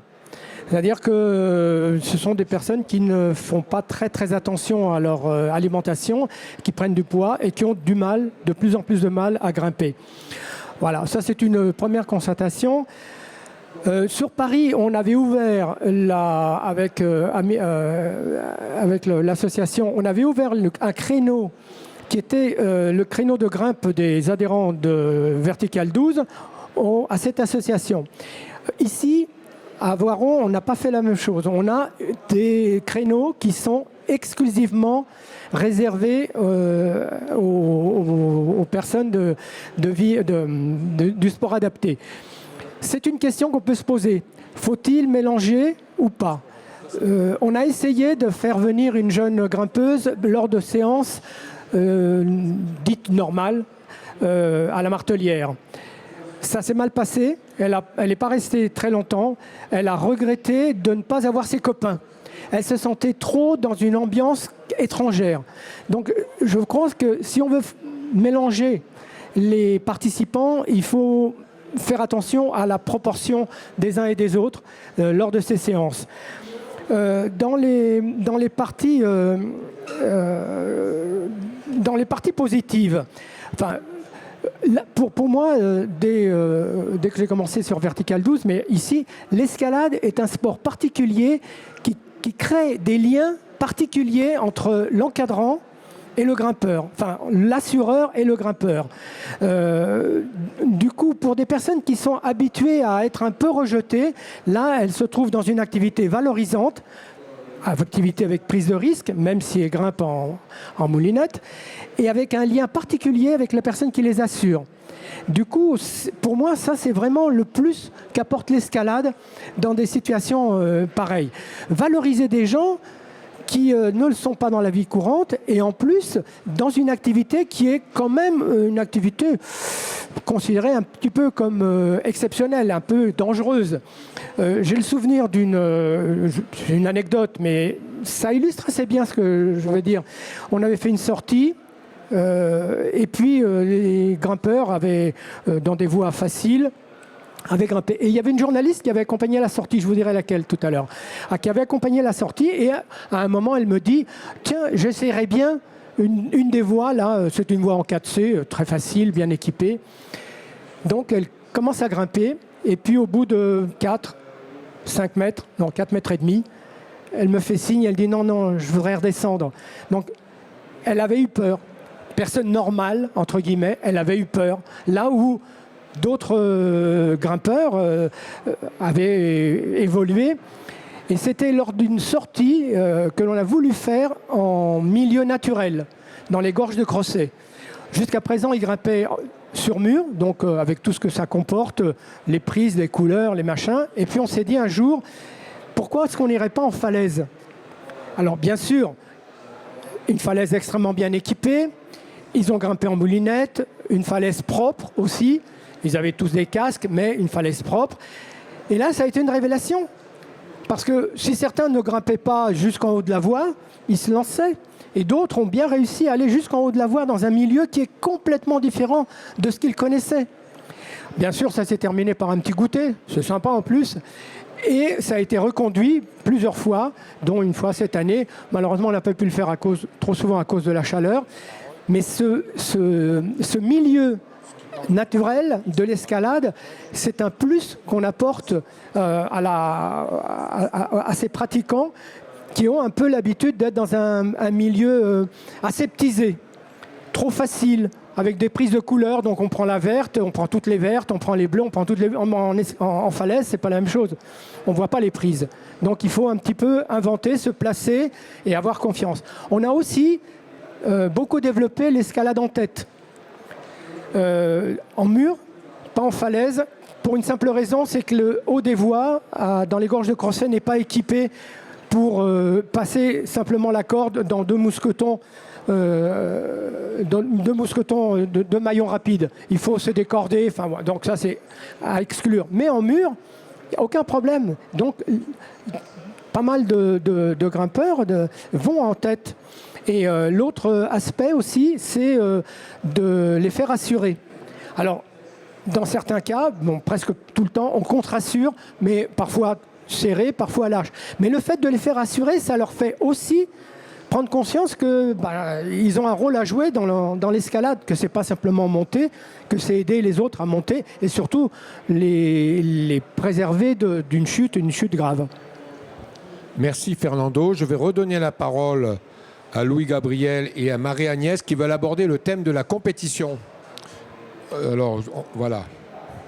C'est-à-dire que ce sont des personnes qui ne font pas très très attention à leur alimentation, qui prennent du poids et qui ont du mal, de plus en plus de mal à grimper. Voilà, ça c'est une première constatation. Sur Paris, on avait ouvert, avec l'association, on avait ouvert un créneau qui était le créneau de grimpe des adhérents de Vertical 12 à cette association. Ici, à Voiron, on n'a pas fait la même chose. On a des créneaux qui sont exclusivement réservés aux personnes du sport adapté. C'est une question qu'on peut se poser. Faut-il mélanger ou pas? On a essayé de faire venir une jeune grimpeuse lors de séances dites normales à la Martelière. Ça s'est mal passé, elle n'est pas restée très longtemps, elle a regretté de ne pas avoir ses copains. Elle se sentait trop dans une ambiance étrangère. Donc je pense que si on veut mélanger les participants, il faut faire attention à la proportion des uns et des autres lors de ces séances. Dans les parties positives, enfin, pour moi, dès que j'ai commencé sur Vertical 12, mais ici, l'escalade est un sport particulier qui crée des liens particuliers entre l'encadrant et le grimpeur, enfin l'assureur et le grimpeur. Du coup, pour des personnes qui sont habituées à être un peu rejetées, là, elles se trouvent dans une activité valorisante, activité avec prise de risque, même si elles grimpent en moulinette, et avec un lien particulier avec la personne qui les assure. Du coup, pour moi, ça, c'est vraiment le plus qu'apporte l'escalade dans des situations pareilles. Valoriser des gens qui ne le sont pas dans la vie courante et en plus dans une activité qui est quand même une activité considérée un petit peu comme exceptionnelle, un peu dangereuse. J'ai le souvenir d'une anecdote, mais ça illustre assez bien ce que je veux dire. On avait fait une sortie et puis les grimpeurs avaient, dans des voies faciles, avait grimpé. Et il y avait une journaliste qui avait accompagné la sortie, je vous dirai laquelle tout à l'heure, qui avait accompagné la sortie et à un moment elle me dit « Tiens, j'essaierai bien une des voies, là, c'est une voie en 4C, très facile, bien équipée. » Donc elle commence à grimper et puis au bout de 4 mètres et demi, elle me fait signe, elle dit « Non, je voudrais redescendre. » Donc elle avait eu peur. Personne normale, entre guillemets, elle avait eu peur. Là où d'autres grimpeurs avaient évolué. Et c'était lors d'une sortie que l'on a voulu faire en milieu naturel, dans les gorges de Crozet. Jusqu'à présent, ils grimpaient sur mur, donc avec tout ce que ça comporte, les prises, les couleurs, les machins. Et puis on s'est dit un jour, pourquoi est-ce qu'on n'irait pas en falaise? Alors bien sûr, une falaise extrêmement bien équipée. Ils ont grimpé en moulinette, une falaise propre aussi. Ils avaient tous des casques, mais une falaise propre. Et là, ça a été une révélation. Parce que si certains ne grimpaient pas jusqu'en haut de la voie, ils se lançaient. Et d'autres ont bien réussi à aller jusqu'en haut de la voie dans un milieu qui est complètement différent de ce qu'ils connaissaient. Bien sûr, ça s'est terminé par un petit goûter, c'est sympa en plus. Et ça a été reconduit plusieurs fois, dont une fois cette année. Malheureusement, on n'a pas pu le faire trop souvent à cause de la chaleur. Mais ce milieu naturel de l'escalade, c'est un plus qu'on apporte à ces pratiquants qui ont un peu l'habitude d'être dans un milieu aseptisé, trop facile, avec des prises de couleurs. Donc on prend la verte, on prend toutes les vertes, on prend les bleues, on prend toutes les... En falaise, c'est pas la même chose. On voit pas les prises. Donc il faut un petit peu inventer, se placer et avoir confiance. On a aussi beaucoup développé l'escalade en tête. En mur, pas en falaise, pour une simple raison, c'est que le haut des voies dans les gorges de Crozet n'est pas équipé pour passer simplement la corde dans deux mousquetons de maillons rapides. Il faut se décorder, donc ça c'est à exclure. Mais en mur, aucun problème. Donc pas mal de grimpeurs vont en tête. Et l'autre aspect aussi, c'est de les faire assurer. Alors, dans certains cas, presque tout le temps, on contre-assure, mais parfois serré, parfois large. Mais le fait de les faire assurer, ça leur fait aussi prendre conscience qu'ils ont un rôle à jouer dans l'escalade, que c'est pas simplement monter, que c'est aider les autres à monter, et surtout les préserver d'une chute, une chute grave. Merci Fernando. Je vais redonner la parole à Louis-Gabriel et à Marie-Agnès qui veulent aborder le thème de la compétition. Alors, voilà.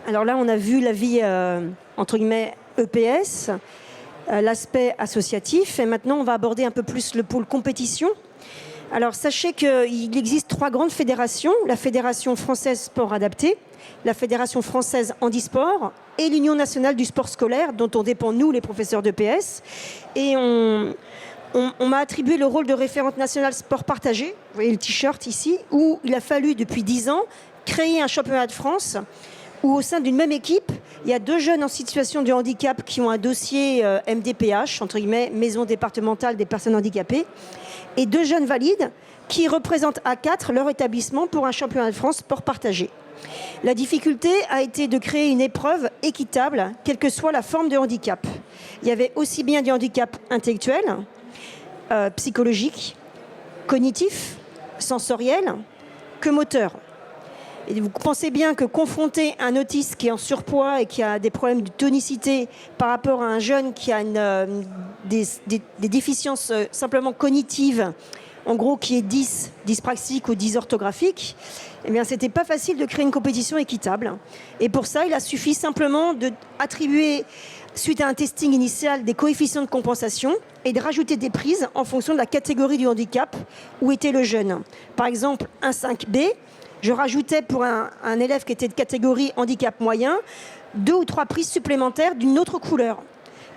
Alors là, on a vu la vie, entre guillemets, EPS, l'aspect associatif. Et maintenant, on va aborder un peu plus le pôle compétition. Alors, sachez qu'il existe 3 grandes fédérations. La Fédération française sport adapté, la Fédération française handisport et l'Union nationale du sport scolaire, dont on dépend, nous, les professeurs d'EPS. Et on m'a attribué le rôle de référente nationale sport partagé, vous voyez le t-shirt ici, où il a fallu depuis 10 ans créer un championnat de France où au sein d'une même équipe, il y a 2 jeunes en situation de handicap qui ont un dossier MDPH, entre guillemets, Maison départementale des personnes handicapées, et 2 jeunes valides qui représentent à 4 leur établissement pour un championnat de France sport partagé. La difficulté a été de créer une épreuve équitable, quelle que soit la forme de handicap. Il y avait aussi bien du handicap intellectuel, psychologique, cognitif, sensoriel, que moteur. Et vous pensez bien que confronter un autiste qui est en surpoids et qui a des problèmes de tonicité par rapport à un jeune qui a des déficiences simplement cognitives, en gros qui est dyspraxique ou dysorthographique, eh bien c'était pas facile de créer une compétition équitable. Et pour ça, il a suffi simplement d'attribuer, suite à un testing initial, des coefficients de compensation et de rajouter des prises en fonction de la catégorie du handicap où était le jeune. Par exemple, un 5B, je rajoutais pour un élève qui était de catégorie handicap moyen 2 ou 3 prises supplémentaires d'une autre couleur.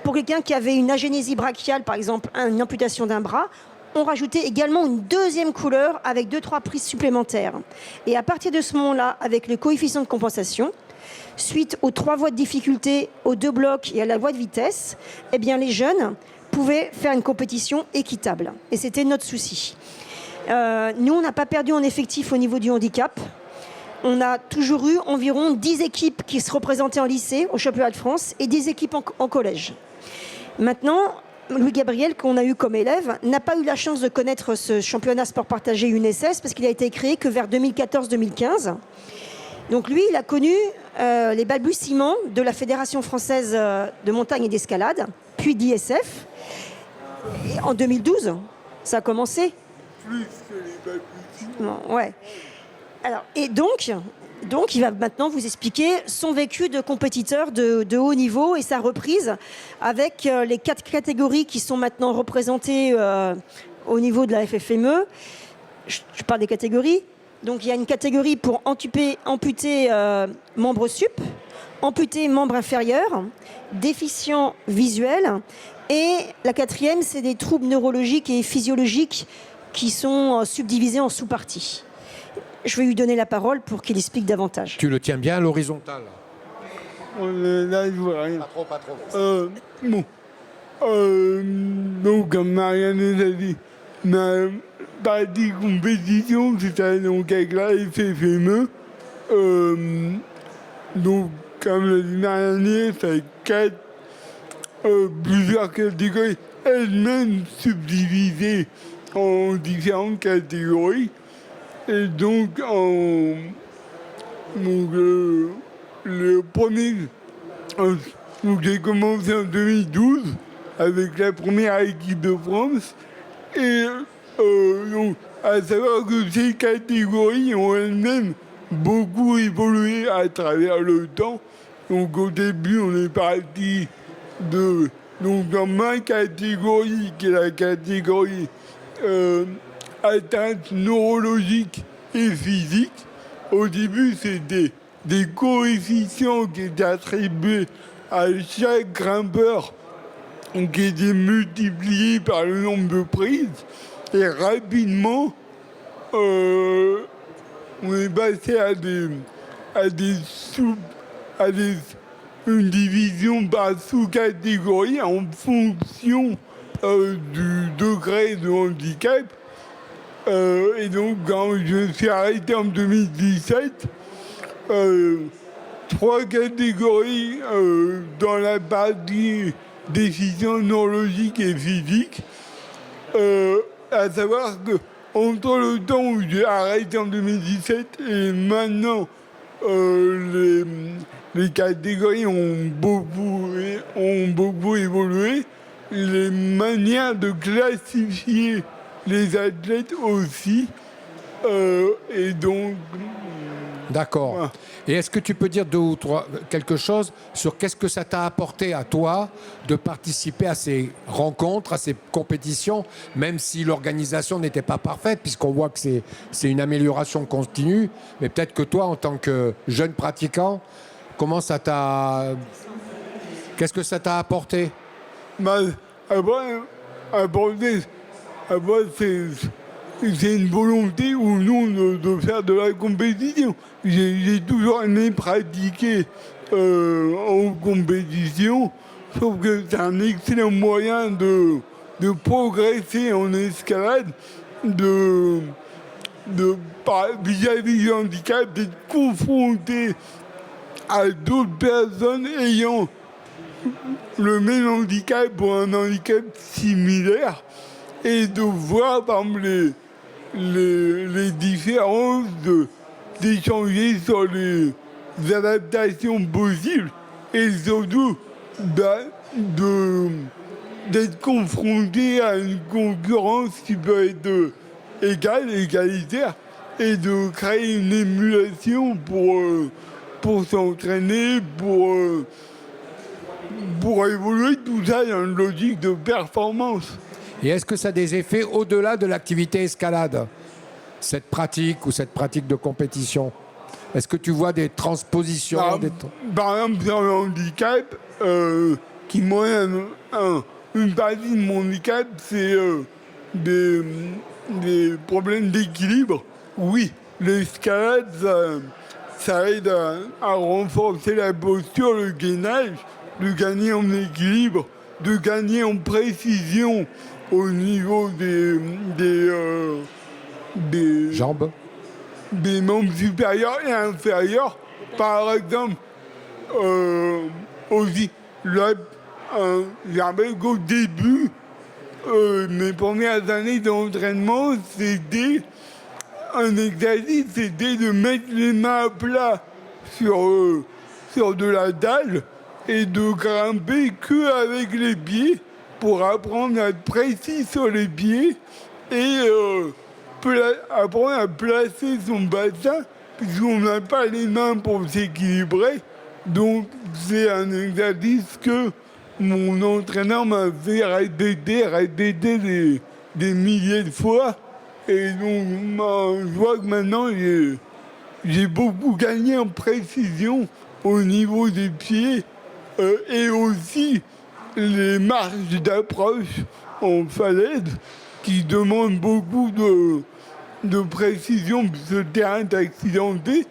Pour quelqu'un qui avait une agénésie brachiale, par exemple une amputation d'un bras, on rajoutait également une deuxième couleur avec 2-3 prises supplémentaires. Et à partir de ce moment-là, avec le coefficient de compensation, suite aux 3 voies de difficulté, aux 2 blocs et à la voie de vitesse, eh bien les jeunes pouvaient faire une compétition équitable. Et c'était notre souci. Nous, on n'a pas perdu en effectif au niveau du handicap. On a toujours eu environ 10 équipes qui se représentaient en lycée, au championnat de France, et 10 équipes en collège. Maintenant, Louis-Gabriel, qu'on a eu comme élève, n'a pas eu la chance de connaître ce championnat sport partagé UNSS parce qu'il a été créé que vers 2014-2015. Donc lui, il a connu les balbutiements de la Fédération française de montagne et d'escalade, puis d'ISF. En 2012, ça a commencé. Plus que les balbutiements. Ouais. Alors, et donc, il va maintenant vous expliquer son vécu de compétiteur de haut niveau et sa reprise avec les 4 catégories qui sont maintenant représentées au niveau de la FFME. Je parle des catégories. Donc, il y a une catégorie pour amputer membre sup, amputer membre inférieur, déficient visuel. Et la 4e, c'est des troubles neurologiques et physiologiques qui sont subdivisés en sous-parties. Je vais lui donner la parole pour qu'il explique davantage. Tu le tiens bien à l'horizontale. Là, je vois rien. Pas trop. Bon. Donc, comme Marianne a dit, ma partie compétition, c'était donc avec la FFME. Donc, comme le dit Marianne, c'est 4 plusieurs catégories, elles-mêmes subdivisées en différentes catégories. Et donc, le premier, donc j'ai commencé en 2012 avec la première équipe de France. Et donc, à savoir que ces catégories ont elles-mêmes beaucoup évolué à travers le temps. Donc au début, on est parti donc dans ma catégorie, qui est la catégorie atteinte neurologique et physique. Au début, c'était des coefficients qui étaient attribués à chaque grimpeur, qui étaient multipliés par le nombre de prises. Et rapidement, on est passé une division par sous-catégorie en fonction du degré de handicap. Et donc, quand je me suis arrêté en 2017, 3 catégories dans la partie déficience neurologique et physique. À savoir que entre le temps où j'ai arrêté en 2017 et maintenant, les catégories ont beaucoup évolué. Les manières de classifier les athlètes aussi. Et donc. D'accord. Voilà. Et est-ce que tu peux dire quelque chose sur qu'est-ce que ça t'a apporté à toi de participer à ces rencontres, à ces compétitions, même si l'organisation n'était pas parfaite, puisqu'on voit que c'est une amélioration continue, mais peut-être que toi, en tant que jeune pratiquant, qu'est-ce que ça t'a apporté? C'est une volonté ou non de faire de la compétition. J'ai toujours aimé pratiquer en compétition, sauf que c'est un excellent moyen de progresser en escalade, vis-à-vis du handicap, d'être confronté à d'autres personnes ayant le même handicap ou un handicap similaire, et de voir par exemple les différences, d'échanger sur les adaptations possibles, et surtout d'être confronté à une concurrence qui peut être égalitaire, et de créer une émulation pour s'entraîner, pour évoluer, tout ça dans une logique de performance. Et est-ce que ça a des effets au-delà de l'activité escalade, cette pratique de compétition? Est-ce que tu vois des transpositions? Par exemple, dans le handicap, une partie de mon handicap, c'est des problèmes d'équilibre. Oui, l'escalade, ça aide à renforcer la posture, le gainage, de gagner en équilibre, de gagner en précision au niveau des jambes, des membres supérieurs et inférieurs. Par exemple, aussi, j'avais qu'au début, mes premières années d'entraînement, c'était un exercice, c'était de mettre les mains à plat sur de la dalle et de grimper qu'avec les pieds, pour apprendre à être précis sur les pieds et apprendre à placer son bassin, puisqu'on n'a pas les mains pour s'équilibrer. Donc c'est un exercice que mon entraîneur m'a fait répéter des milliers de fois. Et donc je vois que maintenant j'ai beaucoup gagné en précision au niveau des pieds, et aussi les marches d'approche en falaise qui demandent beaucoup de précision, puisque le terrain est accidenté.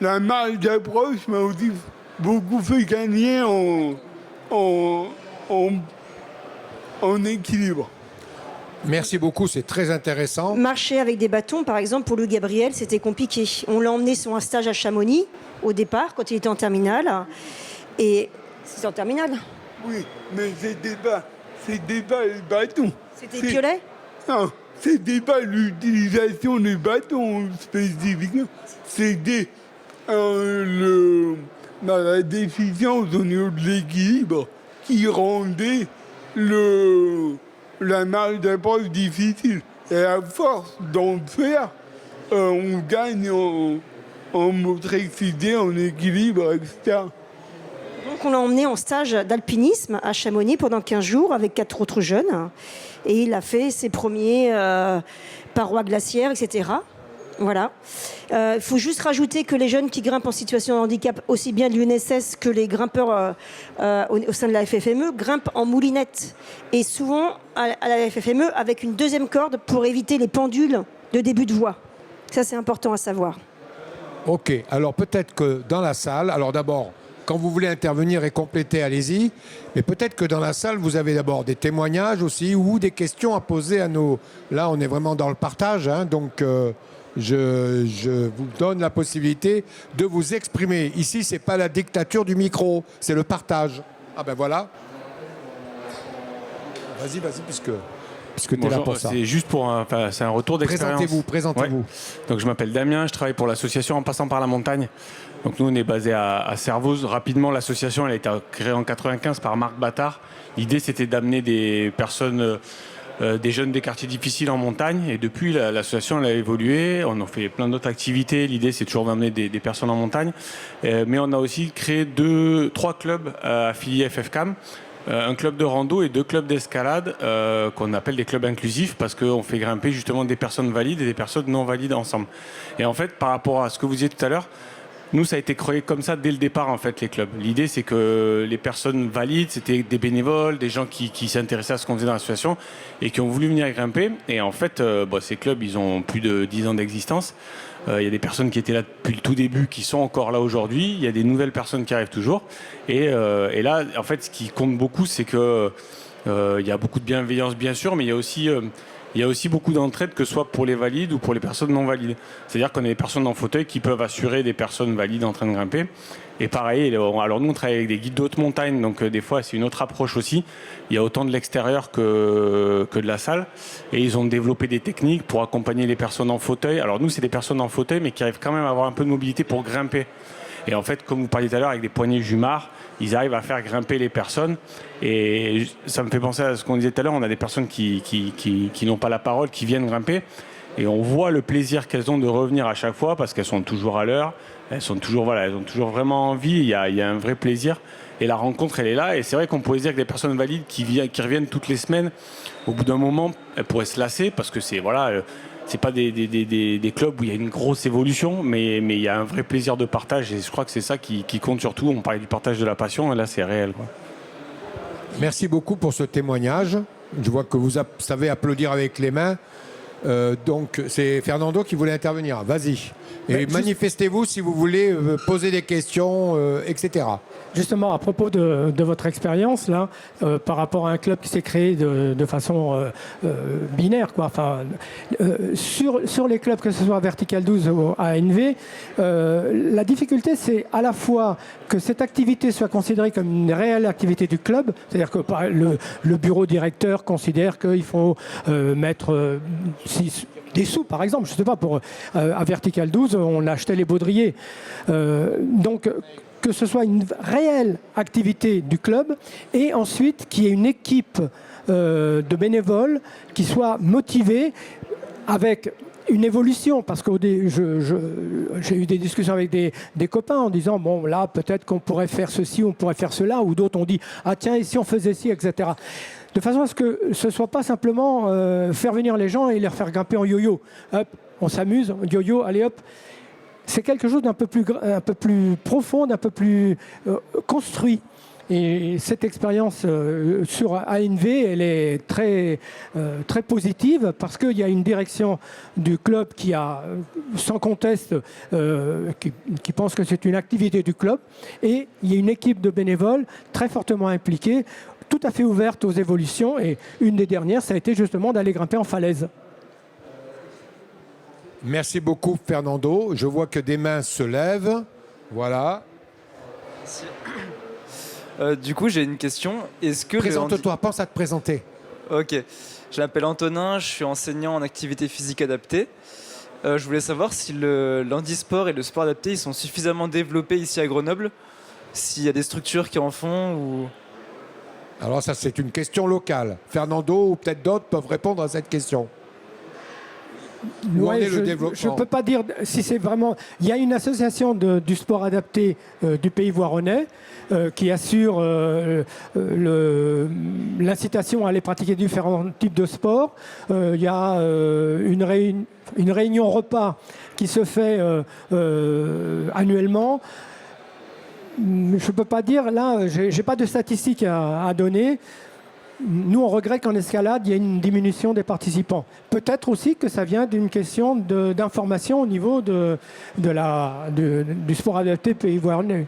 La marche d'approche m'a aussi beaucoup fait gagner en équilibre. Merci beaucoup, c'est très intéressant. Marcher avec des bâtons, par exemple, pour Louis Gabriel, c'était compliqué. On l'a emmené sur un stage à Chamonix, au départ, quand il était en terminale. Et c'est en terminale. Oui, mais c'était pas les bâtons. C'était piolet. Non, c'était pas l'utilisation des bâtons spécifiquement. C'était la déficience au niveau de l'équilibre qui rendait la marche d'approche difficile. Et à force d'en faire, on gagne en motricité, en équilibre, etc. Donc on l'a emmené en stage d'alpinisme à Chamonix pendant 15 jours avec 4 autres jeunes. Et il a fait ses premiers parois glaciaires, etc. Voilà. Il faut juste rajouter que les jeunes qui grimpent en situation de handicap, aussi bien de l'UNSS que les grimpeurs au sein de la FFME, grimpent en moulinette. Et souvent à la FFME avec une deuxième corde pour éviter les pendules de début de voie. Ça, c'est important à savoir. Ok, alors peut-être que dans la salle, alors d'abord, quand vous voulez intervenir et compléter, allez-y. Mais peut-être que dans la salle, vous avez d'abord des témoignages aussi ou des questions à poser à nos... Là, on est vraiment dans le partage, hein, donc je vous donne la possibilité de vous exprimer. Ici, c'est pas la dictature du micro, c'est le partage. Ah ben voilà. Vas-y, puisque tu es là pour ça. C'est juste pour c'est un retour d'expérience. Présentez-vous. Ouais. Donc je m'appelle Damien, je travaille pour l'association En passant par la montagne. Donc nous on est basé à Servoz. Rapidement l'association elle a été créée en 95 par Marc Battard. L'idée c'était d'amener des personnes, des jeunes des quartiers difficiles en montagne. Et depuis l'association elle a évolué. On a fait plein d'autres activités. L'idée c'est toujours d'amener des personnes en montagne. Mais on a aussi créé 3 clubs affiliés FFCAM. Un club de rando et 2 clubs d'escalade qu'on appelle des clubs inclusifs parce qu'on fait grimper justement des personnes valides et des personnes non valides ensemble. Et en fait, par rapport à ce que vous disiez tout à l'heure, nous, ça a été créé comme ça dès le départ, en fait, les clubs. L'idée, c'est que les personnes valides, c'était des bénévoles, des gens qui s'intéressaient à ce qu'on faisait dans l'association et qui ont voulu venir grimper. Et en fait, ces clubs, ils ont plus de 10 ans d'existence. Il y a des personnes qui étaient là depuis le tout début, qui sont encore là aujourd'hui. Il y a des nouvelles personnes qui arrivent toujours. Et là, en fait, ce qui compte beaucoup, c'est que il y a beaucoup de bienveillance, bien sûr, mais il y a aussi beaucoup d'entraide, que ce soit pour les valides ou pour les personnes non valides. C'est-à-dire qu'on a des personnes en fauteuil qui peuvent assurer des personnes valides en train de grimper. Et pareil, alors nous on travaille avec des guides de haute montagne, donc des fois c'est une autre approche aussi. Il y a autant de l'extérieur que de la salle. Et ils ont développé des techniques pour accompagner les personnes en fauteuil. Alors nous c'est des personnes en fauteuil mais qui arrivent quand même à avoir un peu de mobilité pour grimper. Et en fait, comme vous parliez tout à l'heure, avec des poignées Jumar, ils arrivent à faire grimper les personnes. Et ça me fait penser à ce qu'on disait tout à l'heure, on a des personnes qui n'ont pas la parole, qui viennent grimper. Et on voit le plaisir qu'elles ont de revenir à chaque fois parce qu'elles sont toujours à l'heure. Elles ont toujours vraiment envie. Il y a un vrai plaisir. Et la rencontre, elle est là. Et c'est vrai qu'on pourrait dire que des personnes valides qui reviennent toutes les semaines, au bout d'un moment, elles pourraient se lasser parce que c'est pas des clubs où il y a une grosse évolution, mais il y a un vrai plaisir de partage. Et je crois que c'est ça qui compte surtout. On parlait du partage de la passion, et là, c'est réel, quoi. Merci beaucoup pour ce témoignage. Je vois que vous savez applaudir avec les mains. Donc, c'est Fernando qui voulait intervenir. Vas-y. Et manifestez-vous si vous voulez poser des questions, etc. Justement, à propos de votre expérience, là, par rapport à un club qui s'est créé de façon binaire, quoi. Enfin, sur les clubs, que ce soit Vertical 12 ou ANV, la difficulté, c'est à la fois que cette activité soit considérée comme une réelle activité du club, c'est-à-dire que le bureau directeur considère qu'il faut mettre des sous, par exemple, je ne sais pas, à Vertical 12, on achetait les baudriers. Donc, que ce soit une réelle activité du club et ensuite qu'il y ait une équipe de bénévoles qui soit motivée avec une évolution, parce que j'ai eu des discussions avec des copains en disant, bon là peut-être qu'on pourrait faire ceci, on pourrait faire cela, ou d'autres ont dit, ah tiens, et si on faisait ci, etc. De façon à ce que ce ne soit pas simplement faire venir les gens et les faire grimper en yo-yo. Hop, on s'amuse, yo-yo, allez hop. C'est quelque chose d'un peu plus profond, d'un peu plus construit. Et cette expérience sur ANV, elle est très positive parce qu'il y a une direction du club qui a, sans conteste, qui pense que c'est une activité du club. Et il y a une équipe de bénévoles très fortement impliquée tout à fait ouvertes aux évolutions. Et une des dernières, ça a été justement d'aller grimper en falaise. Merci beaucoup, Fernando. Je vois que des mains se lèvent. Voilà. Du coup, j'ai une question. Est-ce que Présente-toi, pense à te présenter. Ok. Je m'appelle Antonin, je suis enseignant en activité physique adaptée. Je voulais savoir si l'handisport et le sport adapté ils sont suffisamment développés ici à Grenoble, s'il y a des structures qui en font ou... Alors ça, c'est une question locale. Fernando ou peut-être d'autres peuvent répondre à cette question. Où en est le développement ? Je ne peux pas dire si c'est vraiment... Il y a une association du sport adapté du Pays voironnais qui assure l'incitation à aller pratiquer différents types de sports. Il y a une réunion repas qui se fait annuellement. Je ne peux pas dire, là, je n'ai pas de statistiques à donner. Nous, on regrette qu'en escalade, il y ait une diminution des participants. Peut-être aussi que ça vient d'une question d'information au niveau du sport adapté Pays voironnais.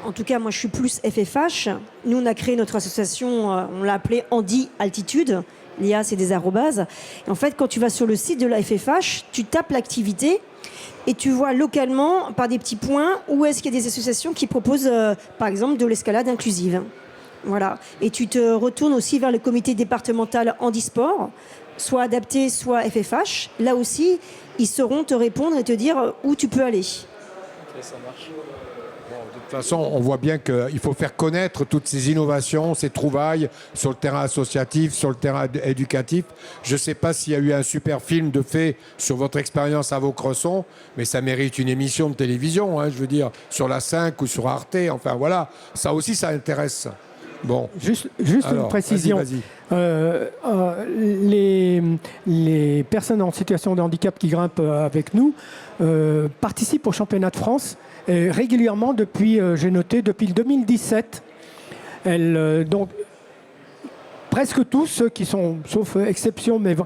En tout cas, moi, je suis plus FFH. Nous, on a créé notre association, on l'a appelée Handi Altitude. L'IA, c'est des arrobases. Et en fait, quand tu vas sur le site de la FFH, tu tapes l'activité et tu vois localement, par des petits points, où est-ce qu'il y a des associations qui proposent, par exemple, de l'escalade inclusive. Voilà. Et tu te retournes aussi vers le comité départemental handisport, soit adapté, soit FFH. Là aussi, ils sauront te répondre et te dire où tu peux aller. Ok, ça marche. De toute façon, on voit bien qu'il faut faire connaître toutes ces innovations, ces trouvailles sur le terrain associatif, sur le terrain éducatif. Je ne sais pas s'il y a eu un super film de fait sur votre expérience à Vaucresson, mais ça mérite une émission de télévision, je veux dire, sur la 5 ou sur Arte. Enfin voilà, ça aussi, ça intéresse. Bon. Juste alors, une précision. Vas-y. Les personnes en situation de handicap qui grimpent avec nous participent au championnat de France régulièrement depuis, j'ai noté, depuis le 2017. Donc, presque tous ceux qui sont, sauf exception, mais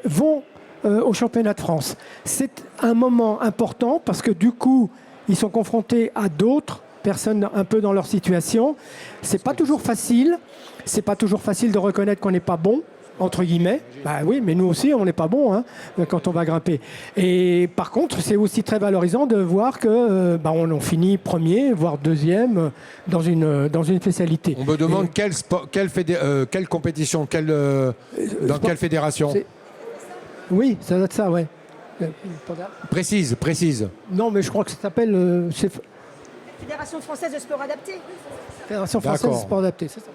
vont au championnat de France. C'est un moment important parce que du coup, ils sont confrontés à d'autres personnes un peu dans leur situation. C'est pas toujours facile. C'est pas toujours facile de reconnaître qu'on n'est pas bon, entre guillemets. Bah oui, mais nous aussi, on n'est pas bon quand on va grimper. Et par contre, c'est aussi très valorisant de voir que on finit premier, voire deuxième dans une spécialité. On me demande quelle compétition, dans quelle fédération ? Oui, ça doit être ça, ouais. Précise. Non, mais je crois que ça s'appelle... Fédération française de sport adapté. Fédération française de sport adapté, c'est ça.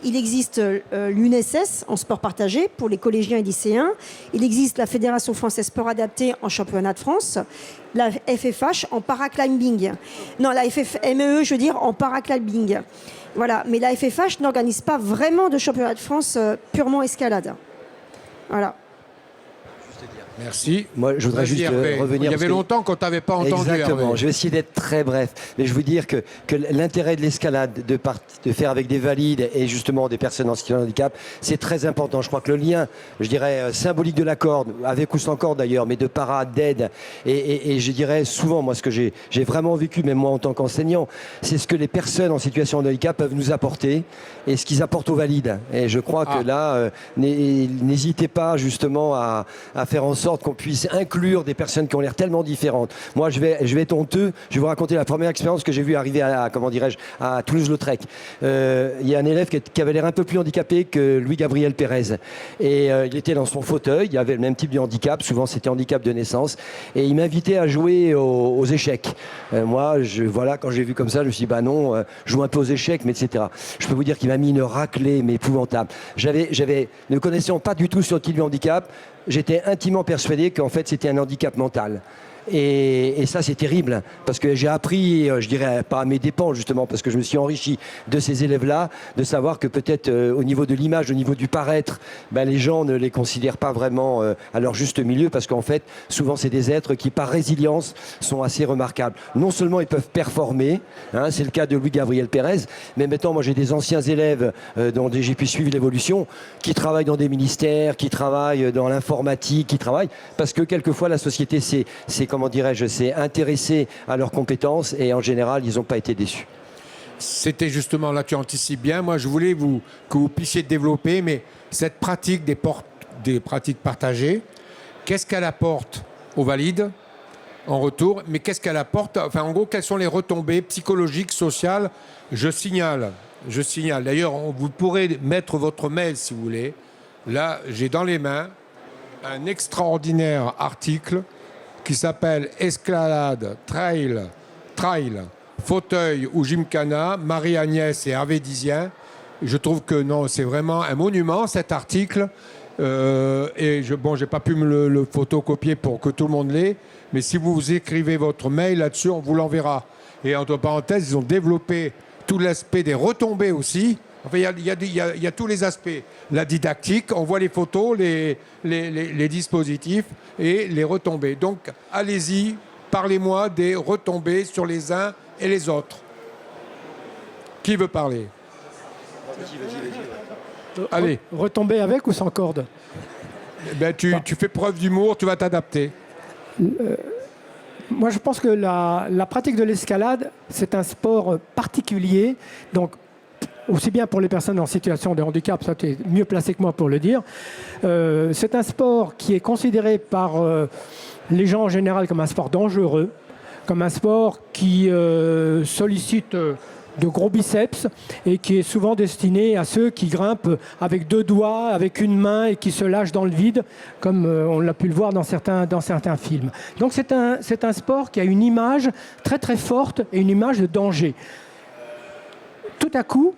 Il existe l'UNSS en sport partagé pour les collégiens et lycéens. Il existe la Fédération française sport adapté en championnat de France. La FFH en paraclimbing. Non, la FFME, je veux dire, en paraclimbing. Voilà. Mais la FFH n'organise pas vraiment de championnat de France purement escalade. Voilà. Merci. Moi, je voudrais juste revenir. Il y avait longtemps qu'on ne t'avait pas entendu. Exactement. Hervé. Je vais essayer d'être très bref. Mais je veux dire que l'intérêt de l'escalade, de faire avec des valides et justement des personnes en situation de handicap, c'est très important. Je crois que le lien, je dirais, symbolique de la corde, avec ou sans corde d'ailleurs, mais de parade, d'aide, et je dirais souvent, moi, ce que j'ai vraiment vécu, même moi en tant qu'enseignant, c'est ce que les personnes en situation de handicap peuvent nous apporter et ce qu'ils apportent aux valides. Et je crois que là, n'hésitez pas justement à faire en sorte qu'on puisse inclure des personnes qui ont l'air tellement différentes. Moi, je vais être honteux. Je vais vous raconter la première expérience que j'ai vue arriver à Toulouse-Lautrec. Il y a un élève qui avait l'air un peu plus handicapé que Louis-Gabriel Pérez. Et il était dans son fauteuil. Il avait le même type de handicap. Souvent, c'était handicap de naissance. Et il m'invitait à jouer aux échecs. Moi, quand j'ai vu comme ça, je me suis dit, non, joue un peu aux échecs, mais etc. Je peux vous dire qu'il m'a mis une raclée, mais épouvantable. Ne connaissant pas du tout sur qui le handicap, j'étais intimement persuadé qu'en fait c'était un handicap mental. Et ça, c'est terrible, parce que j'ai appris, je dirais pas à mes dépens justement, parce que je me suis enrichi de ces élèves-là, de savoir que peut-être au niveau de l'image, au niveau du paraître, les gens ne les considèrent pas vraiment à leur juste milieu, parce qu'en fait, souvent, c'est des êtres qui, par résilience, sont assez remarquables. Non seulement ils peuvent performer, c'est le cas de Louis-Gabriel Pérez, mais maintenant, moi, j'ai des anciens élèves dont j'ai pu suivre l'évolution, qui travaillent dans des ministères, qui travaillent dans l'informatique, qui travaillent, parce que quelquefois, la société, s'est intéressé à leurs compétences et en général, ils n'ont pas été déçus. c'était justement, là tu anticipes bien, moi je voulais que vous puissiez développer, mais cette pratique des pratiques partagées, qu'est-ce qu'elle apporte aux valides en retour, mais qu'est-ce qu'elle apporte, enfin en gros, quelles sont les retombées psychologiques, sociales? Je signale, d'ailleurs vous pourrez mettre votre mail si vous voulez, là j'ai dans les mains un extraordinaire article qui s'appelle Escalade, Trail, Fauteuil ou Gymkhana, Marie-Agnès et Hervé Dizien. Je trouve que non, c'est vraiment un monument cet article. Et j'ai pas pu me le photocopier pour que tout le monde l'ait, mais si vous écrivez votre mail là-dessus, on vous l'enverra. Et entre parenthèses, ils ont développé tout l'aspect des retombées aussi. Enfin, il y a tous les aspects. La didactique, on voit les photos, les dispositifs et les retombées. Donc, allez-y, parlez-moi des retombées sur les uns et les autres. Qui veut parler? Allez. Retomber avec ou sans corde? Ben, tu fais preuve d'humour, tu vas t'adapter. Moi, je pense que la pratique de l'escalade, c'est un sport particulier. Donc, aussi bien pour les personnes en situation de handicap, ça tu es mieux placé que moi pour le dire. C'est un sport qui est considéré par les gens en général comme un sport dangereux, comme un sport qui sollicite de gros biceps et qui est souvent destiné à ceux qui grimpent avec 2 doigts, avec une main et qui se lâchent dans le vide, comme on l'a pu le voir dans certains films. Donc c'est un sport qui a une image très très forte et une image de danger. Tout à coup,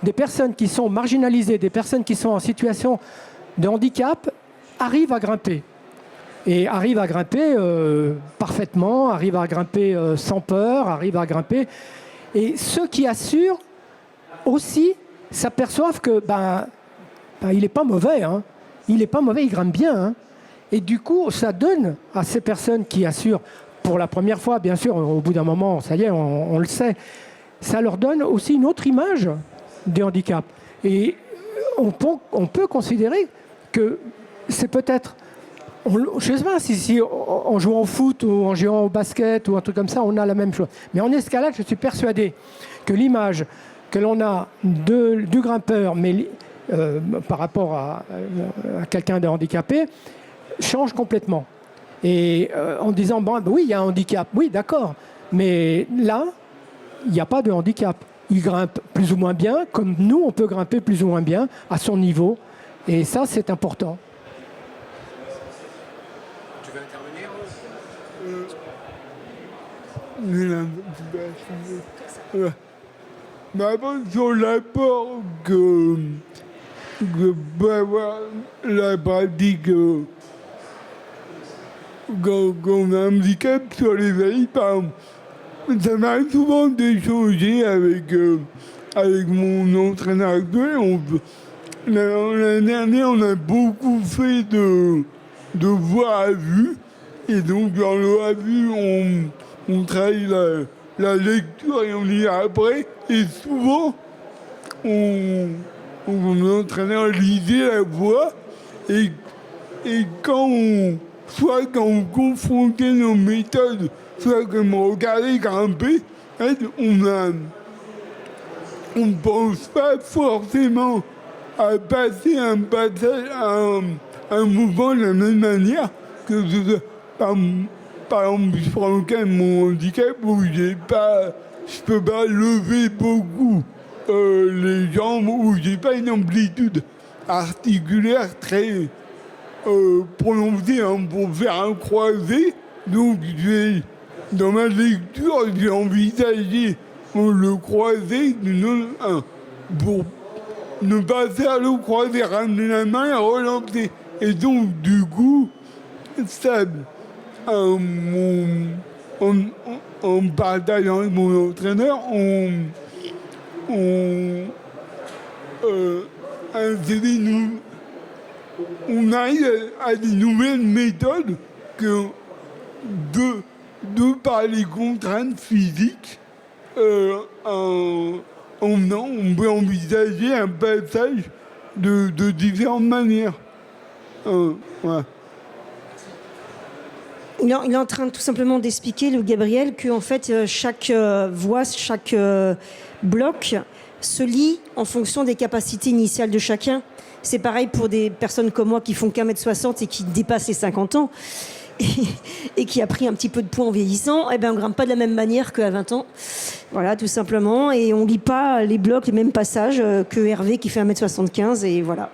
des personnes qui sont marginalisées, des personnes qui sont en situation de handicap arrivent à grimper. Et arrivent à grimper parfaitement, arrivent à grimper sans peur, arrivent à grimper. Et ceux qui assurent aussi s'aperçoivent que il n'est pas mauvais. Hein. Il n'est pas mauvais, il grimpe bien. Hein. Et du coup, ça donne à ces personnes qui assurent pour la première fois, bien sûr, au bout d'un moment, ça y est, on le sait, ça leur donne aussi une autre image du handicap. Et on peut considérer que c'est peut-être... je ne sais pas si en jouant au foot ou en jouant au basket ou un truc comme ça, on a la même chose. Mais en escalade, je suis persuadé que l'image que l'on a du grimpeur, mais par rapport à quelqu'un de handicapé, change complètement. Et en disant, oui, il y a un handicap, oui, d'accord. Mais là, il n'y a pas de handicap. Il grimpe plus ou moins bien, comme nous, on peut grimper plus ou moins bien à son niveau. Et ça, c'est important. Sur l'apport que peut avoir la pratique qu'on a un handicap sur les valides, par exemple, ça m'arrive souvent d'échanger avec mon entraîneur actuel. L'année dernière, on a beaucoup fait de voix à vue. Et donc, dans le à vue, on travaille la lecture et on lit après. Et souvent, mon entraîneur lisait la voix. Et quand on confrontait nos méthodes, soit qu'on me regardait grimper, on ne pense pas forcément à passer un passage, un mouvement de la même manière que par exemple, je prends le cas de mon handicap où je peux pas lever beaucoup les jambes, où j'ai pas une amplitude articulaire très prononcée pour faire un croisé. Donc dans ma lecture, j'ai envisagé le croisé pour ne pas faire le croisé, ramener la main et relancer. Et donc, du coup, ça, en partageant avec mon entraîneur, on arrive à des nouvelles méthodes que de par les contraintes physiques, on peut envisager un passage de différentes manières. Voilà. il est en train tout simplement d'expliquer, le Gabriel, que en fait, chaque voix, chaque bloc se lie en fonction des capacités initiales de chacun. C'est pareil pour des personnes comme moi qui font qu'1m60 et qui dépassent les 50 ans et qui a pris un petit peu de poids en vieillissant. Eh ben, on grimpe pas de la même manière qu'à 20 ans. Voilà, tout simplement. Et on lit pas les blocs, les mêmes passages que Hervé qui fait 1m75 et voilà.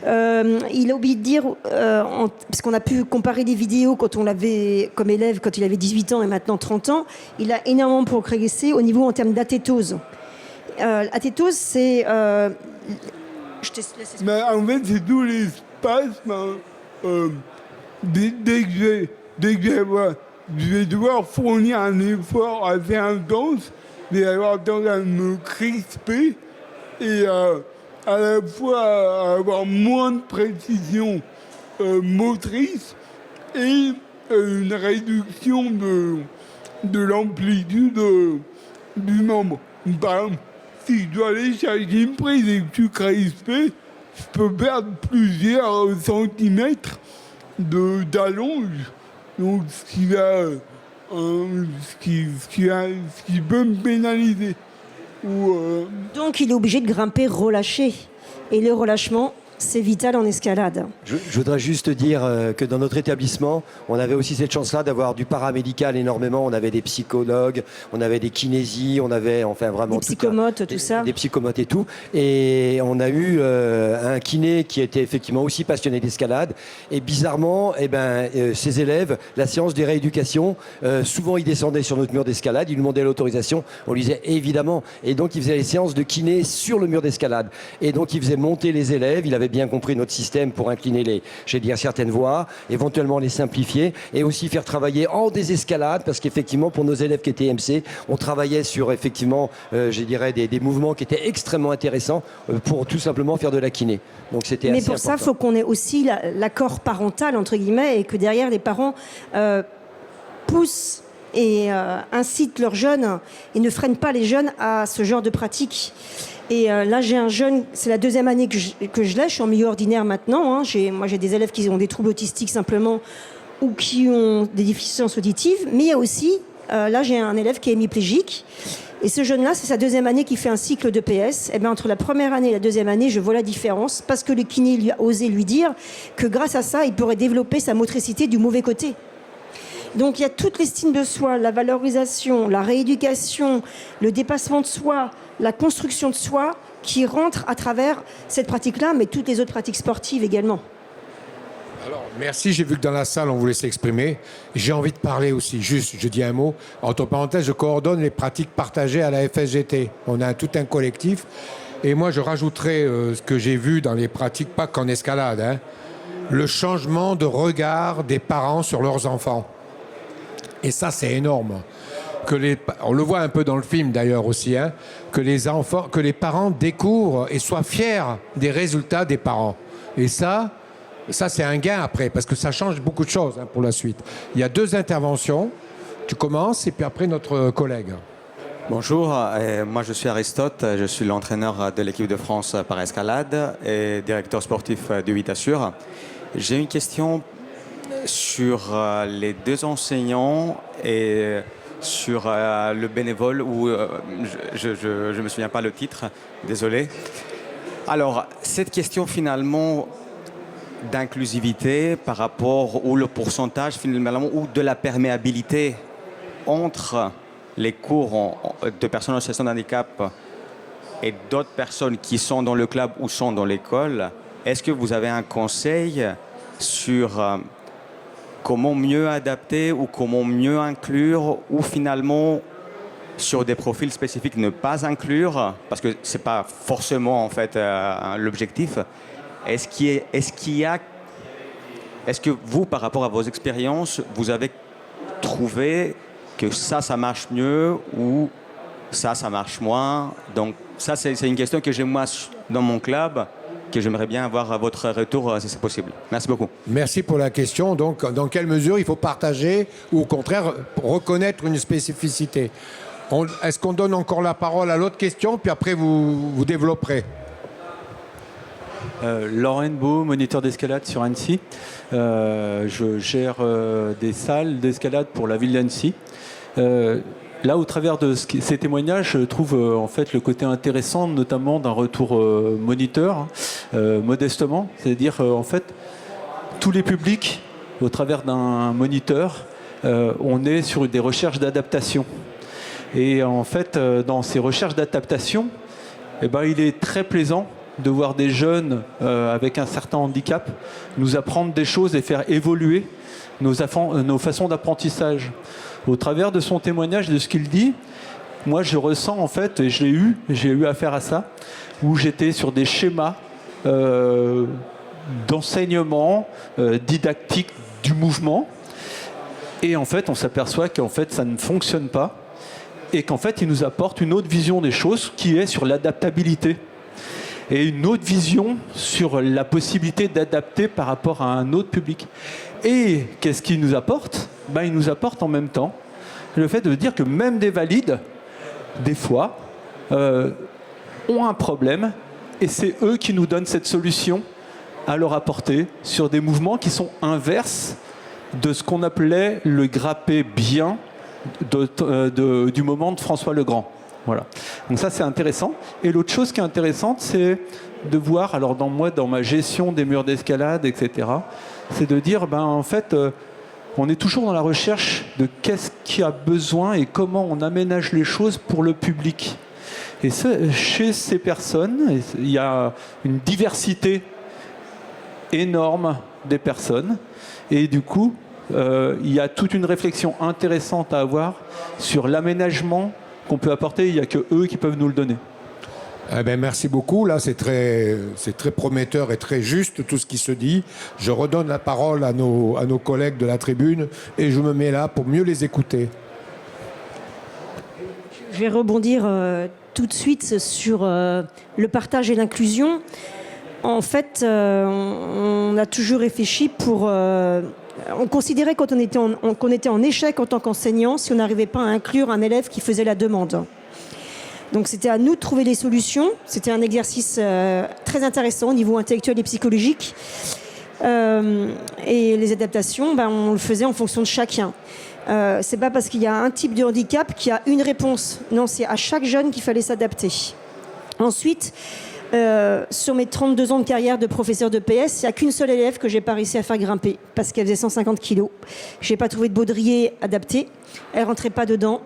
Il a oublié de dire, parce qu'on a pu comparer des vidéos quand on l'avait comme élève, quand il avait 18 ans et maintenant 30 ans, il a énormément progressé au niveau en termes d'athétose. Athétose, c'est... je te laisse expliquer. Mais en fait, c'est tous les spasmes. Dès que je vais devoir fournir un effort assez intense, je vais avoir tendance à me crisper et à la fois avoir moins de précision motrice et une réduction de l'amplitude du membre. Par exemple, si je dois aller chercher une prise et que je suis crispé, je peux perdre plusieurs centimètres d'allonge. Donc, ce qui peut me pénaliser. Donc il est obligé de grimper relâché. Et le relâchement, c'est vital en escalade. Je voudrais juste dire que dans notre établissement, on avait aussi cette chance-là d'avoir du paramédical énormément. On avait des psychologues, on avait des kinésies, on avait enfin vraiment... Des psychomotes, tout ça. Des psychomotes et tout. Et on a eu un kiné qui était effectivement aussi passionné d'escalade. Et bizarrement, ses élèves, la séance de rééducation, souvent ils descendaient sur notre mur d'escalade, ils nous demandaient l'autorisation, on lui disait évidemment. Et donc ils faisaient les séances de kiné sur le mur d'escalade. Et donc ils faisaient monter les élèves, il avait bien compris notre système pour incliner certaines voies, éventuellement les simplifier et aussi faire travailler en désescalade parce qu'effectivement pour nos élèves qui étaient MC, on travaillait sur effectivement, des mouvements qui étaient extrêmement intéressants pour tout simplement faire de la kiné. Donc c'était assez important. Mais pour ça, il faut qu'on ait aussi l'accord parental entre guillemets et que derrière les parents poussent et incitent leurs jeunes et ne freinent pas les jeunes à ce genre de pratique. Et là, j'ai un jeune, c'est la 2e année que je l'ai, je suis en milieu ordinaire maintenant. Hein. Moi, j'ai des élèves qui ont des troubles autistiques simplement ou qui ont des déficiences auditives. Mais il y a aussi, là, j'ai un élève qui est hémiplégique. Et ce jeune-là, c'est sa 2e année qui fait un cycle de PS. Et bien, entre la première année et la 2e année, je vois la différence parce que le kiné lui a osé lui dire que grâce à ça, il pourrait développer sa motricité du mauvais côté. Donc il y a toute l'estime de soi, la valorisation, la rééducation, le dépassement de soi, la construction de soi qui rentre à travers cette pratique-là, mais toutes les autres pratiques sportives également. Alors, merci, j'ai vu que dans la salle, on voulait s'exprimer. J'ai envie de parler aussi, juste, je dis un mot. Entre parenthèses, je coordonne les pratiques partagées à la FSGT. On a tout un collectif. Et moi, je rajouterais ce que j'ai vu dans les pratiques, pas qu'en escalade, hein, le changement de regard des parents sur leurs enfants. Et ça, c'est énorme. On le voit un peu dans le film d'ailleurs aussi, hein, que les parents découvrent et soient fiers des résultats des parents. Et ça c'est un gain après, parce que ça change beaucoup de choses pour la suite. Il y a 2 interventions. Tu commences et puis après notre collègue. Bonjour, moi je suis Aristote, je suis l'entraîneur de l'équipe de France par escalade et directeur sportif de 8 Assure. J'ai une question sur les 2 enseignants et sur le bénévole où je ne me souviens pas le titre, désolé. Alors, cette question finalement d'inclusivité par rapport ou le pourcentage finalement ou de la perméabilité entre les cours de personnes en situation de handicap et d'autres personnes qui sont dans le club ou sont dans l'école, est-ce que vous avez un conseil sur comment mieux adapter ou comment mieux inclure ou finalement sur des profils spécifiques ne pas inclure parce que c'est pas forcément en fait l'objectif. Est-ce que vous, par rapport à vos expériences, vous avez trouvé que ça marche mieux ou ça marche moins? Donc ça, c'est une question que j'ai moi dans mon club, que j'aimerais bien avoir à votre retour si c'est possible. Merci beaucoup. Merci pour la question. Donc, dans quelle mesure il faut partager ou au contraire reconnaître une spécificité? Est-ce qu'on donne encore la parole à l'autre question, puis après vous développerez? Laurent Beau, moniteur d'escalade sur Annecy. Je gère des salles d'escalade pour la ville d'Annecy. Là, au travers de ces témoignages, je trouve en fait le côté intéressant, notamment d'un retour moniteur, modestement. C'est-à-dire, en fait, tous les publics, au travers d'un moniteur, on est sur des recherches d'adaptation. Et en fait, dans ces recherches d'adaptation, eh ben, il est très plaisant de voir des jeunes avec un certain handicap nous apprendre des choses et faire évoluer nos façons d'apprentissage. Au travers de son témoignage, de ce qu'il dit, moi je ressens en fait, et j'ai eu affaire à ça, où j'étais sur des schémas d'enseignement didactique du mouvement, et en fait on s'aperçoit qu'en fait ça ne fonctionne pas, et qu'en fait il nous apporte une autre vision des choses qui est sur l'adaptabilité. Et une autre vision sur la possibilité d'adapter par rapport à un autre public. Et qu'est-ce qu'il nous apporte ? Il nous apporte en même temps le fait de dire que même des valides, des fois, ont un problème, et c'est eux qui nous donnent cette solution à leur apporter sur des mouvements qui sont inverses de ce qu'on appelait le grappé bien du moment de François Legrand. Voilà. Donc ça, c'est intéressant. Et l'autre chose qui est intéressante, c'est de voir, alors dans ma gestion des murs d'escalade, etc., c'est de dire, en fait, on est toujours dans la recherche de qu'est-ce qui a besoin et comment on aménage les choses pour le public. Et chez ces personnes, il y a une diversité énorme des personnes. Et du coup, il y a toute une réflexion intéressante à avoir sur l'aménagement qu'on peut apporter. Il n'y a que eux qui peuvent nous le donner. Merci beaucoup. Là, c'est très prometteur et très juste tout ce qui se dit. Je redonne la parole à nos collègues de la tribune et je me mets là pour mieux les écouter. Je vais rebondir tout de suite sur le partage et l'inclusion. En fait, on a toujours réfléchi pour... on considérait qu'on était en échec en tant qu'enseignant si on n'arrivait pas à inclure un élève qui faisait la demande. Donc c'était à nous de trouver les solutions. C'était un exercice très intéressant au niveau intellectuel et psychologique. Et les adaptations, on le faisait en fonction de chacun. C'est pas parce qu'il y a un type de handicap qu'il y a une réponse. Non, c'est à chaque jeune qu'il fallait s'adapter. Ensuite, sur mes 32 ans de carrière de professeur de PS, il n'y a qu'une seule élève que j'ai pas réussi à faire grimper parce qu'elle faisait 150 kilos. Je n'ai pas trouvé de baudrier adapté. Elle rentrait pas dedans.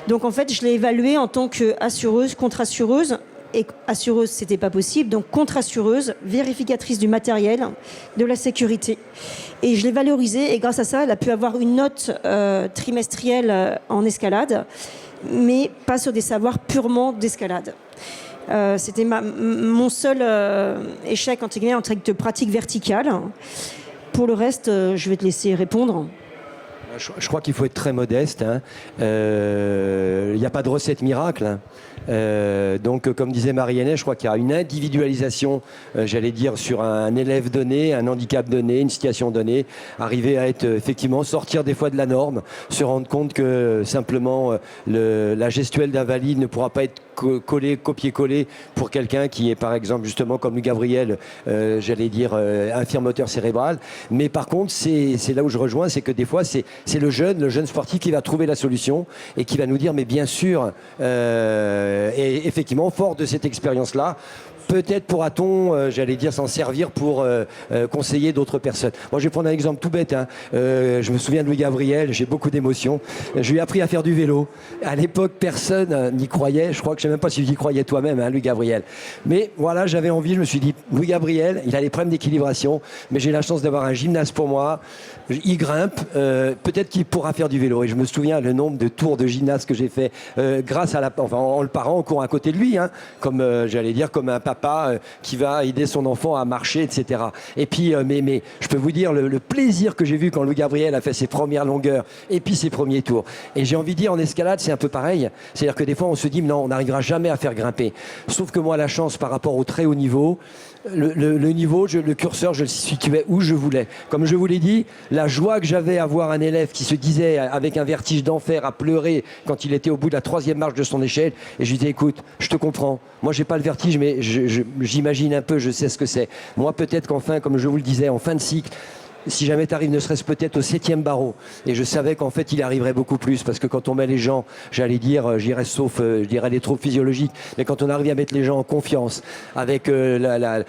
Donc en fait, je l'ai évaluée en tant qu'assureuse, contre-assureuse. Et assureuse, c'était pas possible. Donc contre-assureuse, vérificatrice du matériel, de la sécurité. Et je l'ai valorisée. Et grâce à ça, elle a pu avoir une note trimestrielle en escalade, mais pas sur des savoirs purement d'escalade. C'était mon seul échec entre guillemets en termes de pratique verticale. Pour le reste, je vais te laisser répondre. Je crois qu'il faut être très modeste. Il n'y a pas de recette miracle. Donc, comme disait Marie-Hélène, je crois qu'il y a une individualisation, j'allais dire, sur un élève donné, un handicap donné, une situation donnée, arriver à être, effectivement, sortir des fois de la norme, se rendre compte que simplement la gestuelle d'un valide ne pourra pas être copier-coller pour quelqu'un qui est, par exemple, justement, comme Gabriel, j'allais dire, infirme moteur cérébral. Mais par contre, c'est là où je rejoins, c'est que des fois, c'est le jeune sportif qui va trouver la solution et qui va nous dire, mais bien sûr, et effectivement, fort de cette expérience-là, peut-être pourra-t-on, j'allais dire, s'en servir pour conseiller d'autres personnes. Moi, je vais prendre un exemple tout bête. Je me souviens de Louis-Gabriel, j'ai beaucoup d'émotions. Je lui ai appris à faire du vélo. À l'époque, personne n'y croyait. Je crois que je ne sais même pas si tu y croyais toi-même, Louis-Gabriel. Mais voilà, j'avais envie, je me suis dit, Louis-Gabriel, il a des problèmes d'équilibration, mais j'ai la chance d'avoir un gymnaste pour moi. Il grimpe, peut-être qu'il pourra faire du vélo. Et je me souviens le nombre de tours de gymnase que j'ai fait grâce à en le parent en courant à côté de lui, comme j'allais dire, comme un papa qui va aider son enfant à marcher, etc. Et puis, mais je peux vous dire le plaisir que j'ai vu quand Louis-Gabriel a fait ses premières longueurs et puis ses premiers tours. Et j'ai envie de dire, en escalade, c'est un peu pareil. C'est-à-dire que des fois, on se dit, non, on n'arrivera jamais à faire grimper. Sauf que moi, la chance par rapport au très haut niveau, le niveau, le curseur, je le situais où je voulais. Comme je vous l'ai dit, la joie que j'avais à voir un élève qui se disait avec un vertige d'enfer à pleurer quand il était au bout de la 3e marche de son échelle, et je lui disais, écoute, je te comprends, moi j'ai pas le vertige, mais je j'imagine un peu, je sais ce que c'est. Moi, peut-être qu'enfin, comme je vous le disais, en fin de cycle, si jamais tu arrives ne serait-ce peut-être au 7e barreau, et je savais qu'en fait il arriverait beaucoup plus, parce que quand on met les gens, j'allais dire, sauf je dirais les troubles physiologiques, mais quand on arrive à mettre les gens en confiance, avec la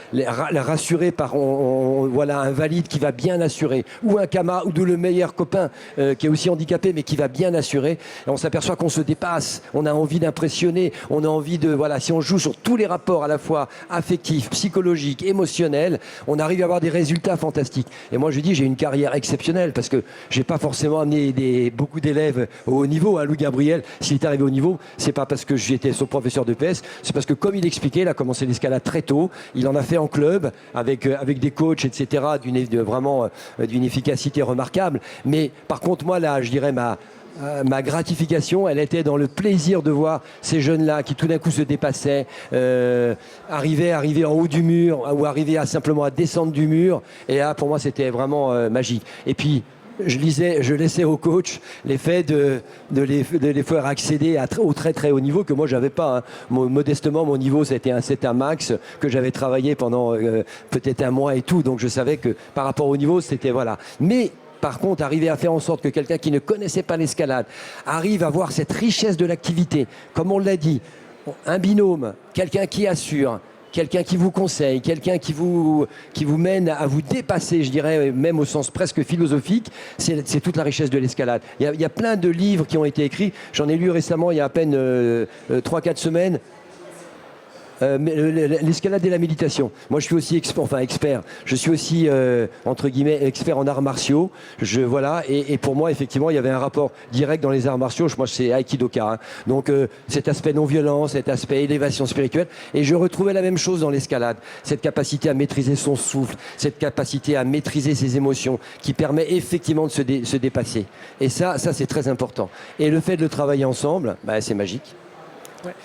rassurer par voilà, un valide qui va bien assurer, ou un camarade, ou le meilleur copain qui est aussi handicapé mais qui va bien assurer, et on s'aperçoit qu'on se dépasse, on a envie d'impressionner, on a envie de, voilà, si on joue sur tous les rapports à la fois affectifs, psychologiques, émotionnels, on arrive à avoir des résultats fantastiques. Et moi je dis, j'ai une carrière exceptionnelle parce que j'ai pas forcément amené beaucoup d'élèves au haut niveau. Louis Gabriel, s'il est arrivé au niveau, c'est pas parce que j'étais son professeur de PS, c'est parce que comme il expliquait, il a commencé l'escalade très tôt, il en a fait en club avec des coachs, etc., vraiment d'une efficacité remarquable. Mais par contre, moi là, je dirais ma gratification, elle était dans le plaisir de voir ces jeunes-là qui tout d'un coup se dépassaient, arrivaient en haut du mur ou arrivaient simplement à descendre du mur. Et là, pour moi, c'était vraiment magique. Et puis, je laissais au coach l'effet de les faire accéder au très très haut niveau que moi j'avais pas. Hein. Modestement, mon niveau c'était un max que j'avais travaillé pendant peut-être un mois et tout. Donc je savais que par rapport au niveau, c'était voilà. Mais par contre, arriver à faire en sorte que quelqu'un qui ne connaissait pas l'escalade arrive à voir cette richesse de l'activité, comme on l'a dit, un binôme, quelqu'un qui assure, quelqu'un qui vous conseille, quelqu'un qui vous mène à vous dépasser, je dirais, même au sens presque philosophique, c'est toute la richesse de l'escalade. Il y a plein de livres qui ont été écrits, j'en ai lu récemment, il y a à peine 3-4 semaines, l'escalade et la méditation. Moi, je suis aussi expert. Je suis aussi, entre guillemets, expert en arts martiaux. Voilà. Et pour moi, effectivement, il y avait un rapport direct dans les arts martiaux. Moi, c'est Aikidoka. Hein. Donc, cet aspect non-violence, cet aspect élévation spirituelle. Et je retrouvais la même chose dans l'escalade. Cette capacité à maîtriser son souffle, cette capacité à maîtriser ses émotions, qui permet effectivement de se dépasser. Et ça, c'est très important. Et le fait de le travailler ensemble, c'est magique. Ouais.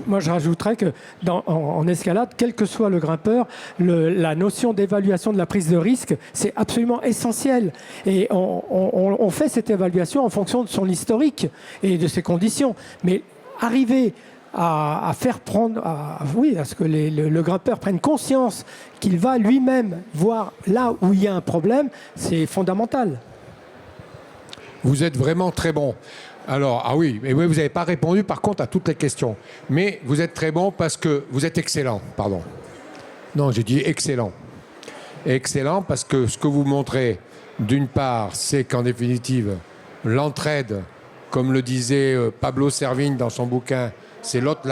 Moi, je rajouterais que en escalade, quel que soit le grimpeur, la notion d'évaluation de la prise de risque, c'est absolument essentiel. Et on fait cette évaluation en fonction de son historique et de ses conditions. Mais arriver à faire prendre, à ce que le grimpeur prenne conscience qu'il va lui-même voir là où il y a un problème, c'est fondamental. Vous êtes vraiment très bon. Alors, ah oui, mais vous n'avez pas répondu par contre à toutes les questions. Mais vous êtes très bon parce que vous êtes excellent, pardon. Non, j'ai dit excellent. Excellent parce que ce que vous montrez, d'une part, c'est qu'en définitive, l'entraide, comme le disait Pablo Servigne dans son bouquin, c'est l'autre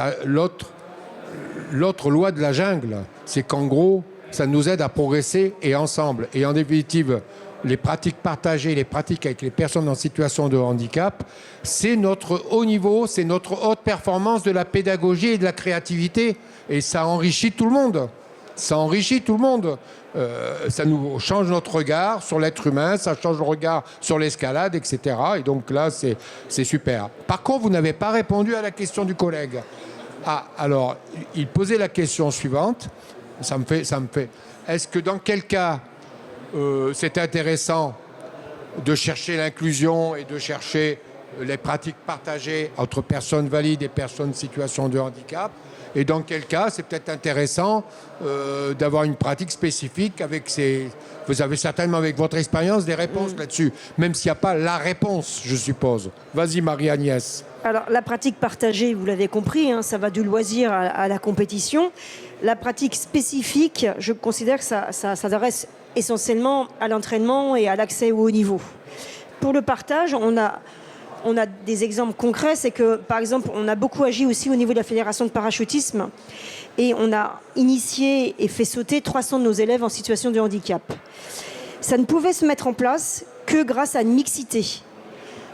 loi de la jungle. C'est qu'en gros, ça nous aide à progresser et ensemble. Et en définitive, les pratiques partagées, les pratiques avec les personnes en situation de handicap, c'est notre haut niveau, c'est notre haute performance de la pédagogie et de la créativité. Et ça enrichit tout le monde. Ça enrichit tout le monde. Ça nous change notre regard sur l'être humain, ça change le regard sur l'escalade, etc. Et donc là, c'est super. Par contre, vous n'avez pas répondu à la question du collègue. Ah, alors, il posait la question suivante. Ça me fait. Est-ce que dans quel cas c'est intéressant de chercher l'inclusion et de chercher les pratiques partagées entre personnes valides et personnes en situation de handicap? Et dans quel cas c'est peut-être intéressant d'avoir une pratique spécifique avec ces... Vous avez certainement avec votre expérience des réponses là-dessus, même s'il n'y a pas la réponse, je suppose. Vas-y Marie-Agnès. Alors la pratique partagée, vous l'avez compris, hein, ça va du loisir à la compétition. La pratique spécifique, je considère que ça s'adresse essentiellement à l'entraînement et à l'accès au haut niveau. Pour le partage, on a des exemples concrets, c'est que par exemple on a beaucoup agi aussi au niveau de la fédération de parachutisme et on a initié et fait sauter 300 de nos élèves en situation de handicap. Ça ne pouvait se mettre en place que grâce à une mixité.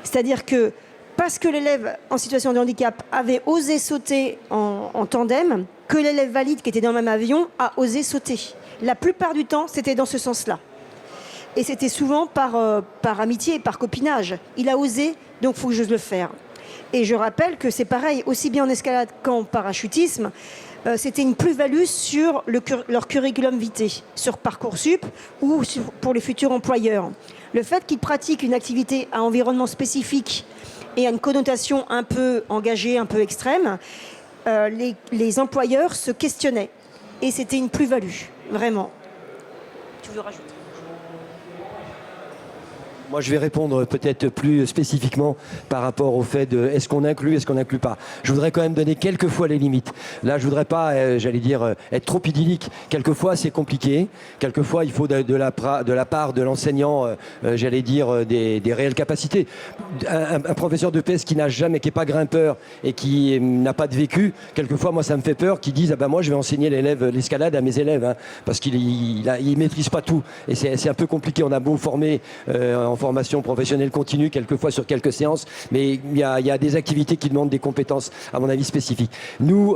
C'est-à-dire que parce que l'élève en situation de handicap avait osé sauter en tandem, que l'élève valide qui était dans le même avion a osé sauter. La plupart du temps, c'était dans ce sens-là. Et c'était souvent par amitié et par copinage. Il a osé, donc il faut que j'ose le faire. Et je rappelle que c'est pareil, aussi bien en escalade qu'en parachutisme, c'était une plus-value sur leur curriculum vitae, sur Parcoursup ou pour les futurs employeurs. Le fait qu'ils pratiquent une activité à environnement spécifique et à une connotation un peu engagée, un peu extrême, les employeurs se questionnaient. et c'était une plus-value, vraiment. Tu veux rajouter ? Moi, je vais répondre peut-être plus spécifiquement par rapport au fait de est-ce qu'on inclut, est-ce qu'on n'inclut pas. Je voudrais quand même donner quelques fois les limites. Là, je voudrais pas, j'allais dire, être trop idyllique. Quelquefois, c'est compliqué. Quelquefois, il faut de la part de l'enseignant, j'allais dire, des réelles capacités. Un professeur de PS qui n'est pas grimpeur et qui n'a pas de vécu, quelquefois, moi, ça me fait peur qu'ils disent ah ben moi, je vais enseigner l'escalade à mes élèves, hein, parce qu'il maîtrise pas tout. Et c'est un peu compliqué. On a beau former en formation professionnelle continue, quelquefois sur quelques séances, mais il y a des activités qui demandent des compétences, à mon avis, spécifiques. Nous,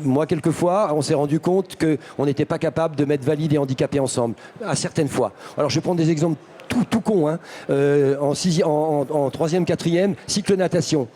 moi, quelquefois, on s'est rendu compte qu'on n'était pas capable de mettre valides et handicapés ensemble, à certaines fois. Alors, je vais prendre des exemples tout cons, hein. En 3e, 4e, cycle natation.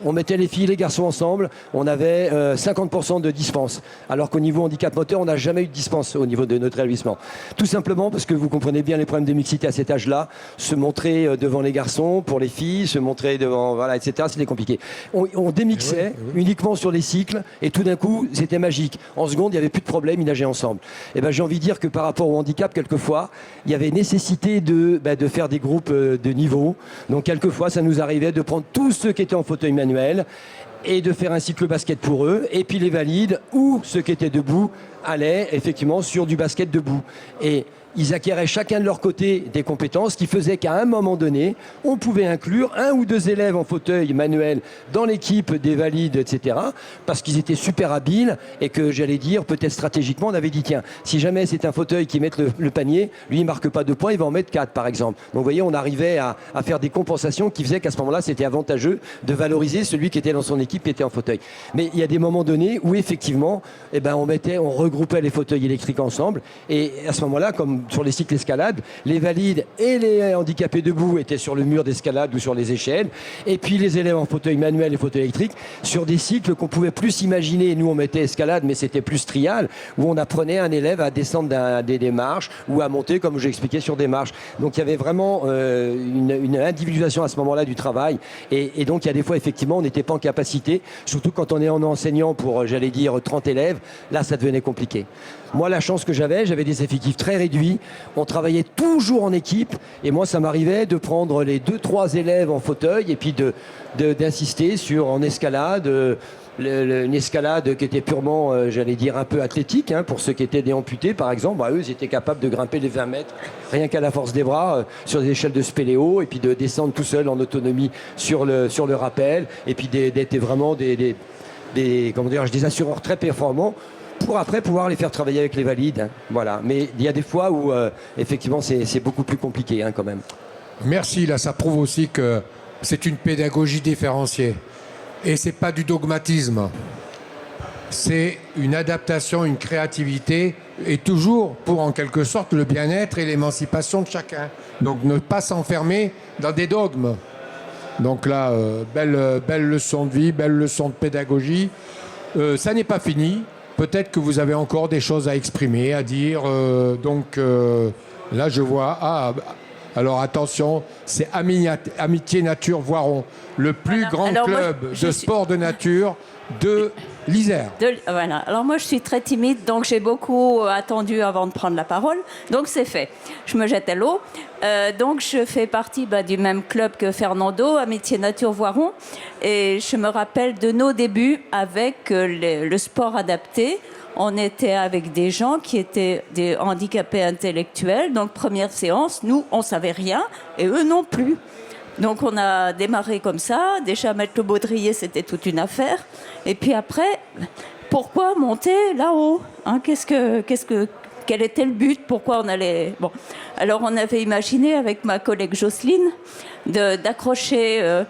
On mettait les filles et les garçons ensemble, on avait 50% de dispense. Alors qu'au niveau handicap moteur, on n'a jamais eu de dispense au niveau de notre établissement. Tout simplement parce que vous comprenez bien les problèmes de mixité à cet âge-là. Se montrer devant les garçons, pour les filles, se montrer devant, voilà, etc. C'était compliqué. On démixait uniquement sur les cycles et tout d'un coup, c'était magique. En seconde, il n'y avait plus de problème, ils nageaient ensemble. Et ben, j'ai envie de dire que par rapport au handicap, quelquefois, il y avait nécessité de faire des groupes de niveau. Donc quelquefois, ça nous arrivait de prendre tous ceux qui étaient en fauteuil manuel et de faire un cycle basket pour eux, et puis les valides ou ceux qui étaient debout allaient effectivement sur du basket debout. Et ils acquéraient chacun de leur côté des compétences qui faisaient qu'à un moment donné, on pouvait inclure 1 ou 2 élèves en fauteuil manuel dans l'équipe des valides, etc. parce qu'ils étaient super habiles et que, j'allais dire, peut-être stratégiquement, on avait dit, tiens, si jamais c'est un fauteuil qui met le panier, lui, il ne marque pas 2 points, il va en mettre 4, par exemple. Donc, vous voyez, on arrivait à faire des compensations qui faisaient qu'à ce moment-là, c'était avantageux de valoriser celui qui était dans son équipe, qui était en fauteuil. Mais il y a des moments donnés où, effectivement, on regroupait les fauteuils électriques ensemble. Et à ce moment-là, comme sur les cycles escalade, les valides et les handicapés debout étaient sur le mur d'escalade ou sur les échelles, et puis les élèves en fauteuil manuel et fauteuil électrique sur des cycles qu'on pouvait plus imaginer. Nous, on mettait escalade, mais c'était plus trial, où on apprenait un élève à descendre des marches ou à monter, comme j'ai expliqué, sur des marches. Donc il y avait vraiment une individualisation à ce moment-là du travail, et donc il y a des fois, effectivement, on n'était pas en capacité, surtout quand on est en enseignant pour, j'allais dire, 30 élèves, là, ça devenait compliqué. Moi, la chance que j'avais des effectifs très réduits. On travaillait toujours en équipe. Et moi, ça m'arrivait de prendre les 2-3 élèves en fauteuil et puis d'insister en escalade. Une escalade qui était purement, j'allais dire, un peu athlétique, hein, pour ceux qui étaient des amputés, par exemple. Eux, ils étaient capables de grimper les 20 mètres, rien qu'à la force des bras, sur des échelles de spéléo, et puis de descendre tout seul en autonomie sur le rappel, et puis d'être vraiment des assureurs très performants, pour après pouvoir les faire travailler avec les valides. Hein. Voilà. Mais il y a des fois où, effectivement, c'est beaucoup plus compliqué, hein, quand même. Merci. Là, ça prouve aussi que c'est une pédagogie différenciée. Et ce n'est pas du dogmatisme. C'est une adaptation, une créativité, et toujours pour, en quelque sorte, le bien-être et l'émancipation de chacun. Donc, ne pas s'enfermer dans des dogmes. Donc là, belle leçon de vie, belle leçon de pédagogie. Ça n'est pas fini. Peut-être que vous avez encore des choses à exprimer, à dire. Là, je vois... alors attention, c'est Amitié Nature Voiron, le plus grand club de sport de nature de l'Isère. Voilà. Alors moi, je suis très timide, donc j'ai beaucoup attendu avant de prendre la parole. Donc c'est fait. Je me jette à l'eau. Donc je fais partie du même club que Fernando, Amitié Nature Voiron. Et je me rappelle de nos débuts avec le sport adapté. On était avec des gens qui étaient des handicapés intellectuels. Donc première séance, nous, on savait rien et eux non plus. Donc on a démarré comme ça. Déjà mettre le baudrier, c'était toute une affaire. Et puis après, pourquoi monter là-haut, hein, quel était le but? Pourquoi on allait... Bon. Alors on avait imaginé avec ma collègue Jocelyne d'accrocher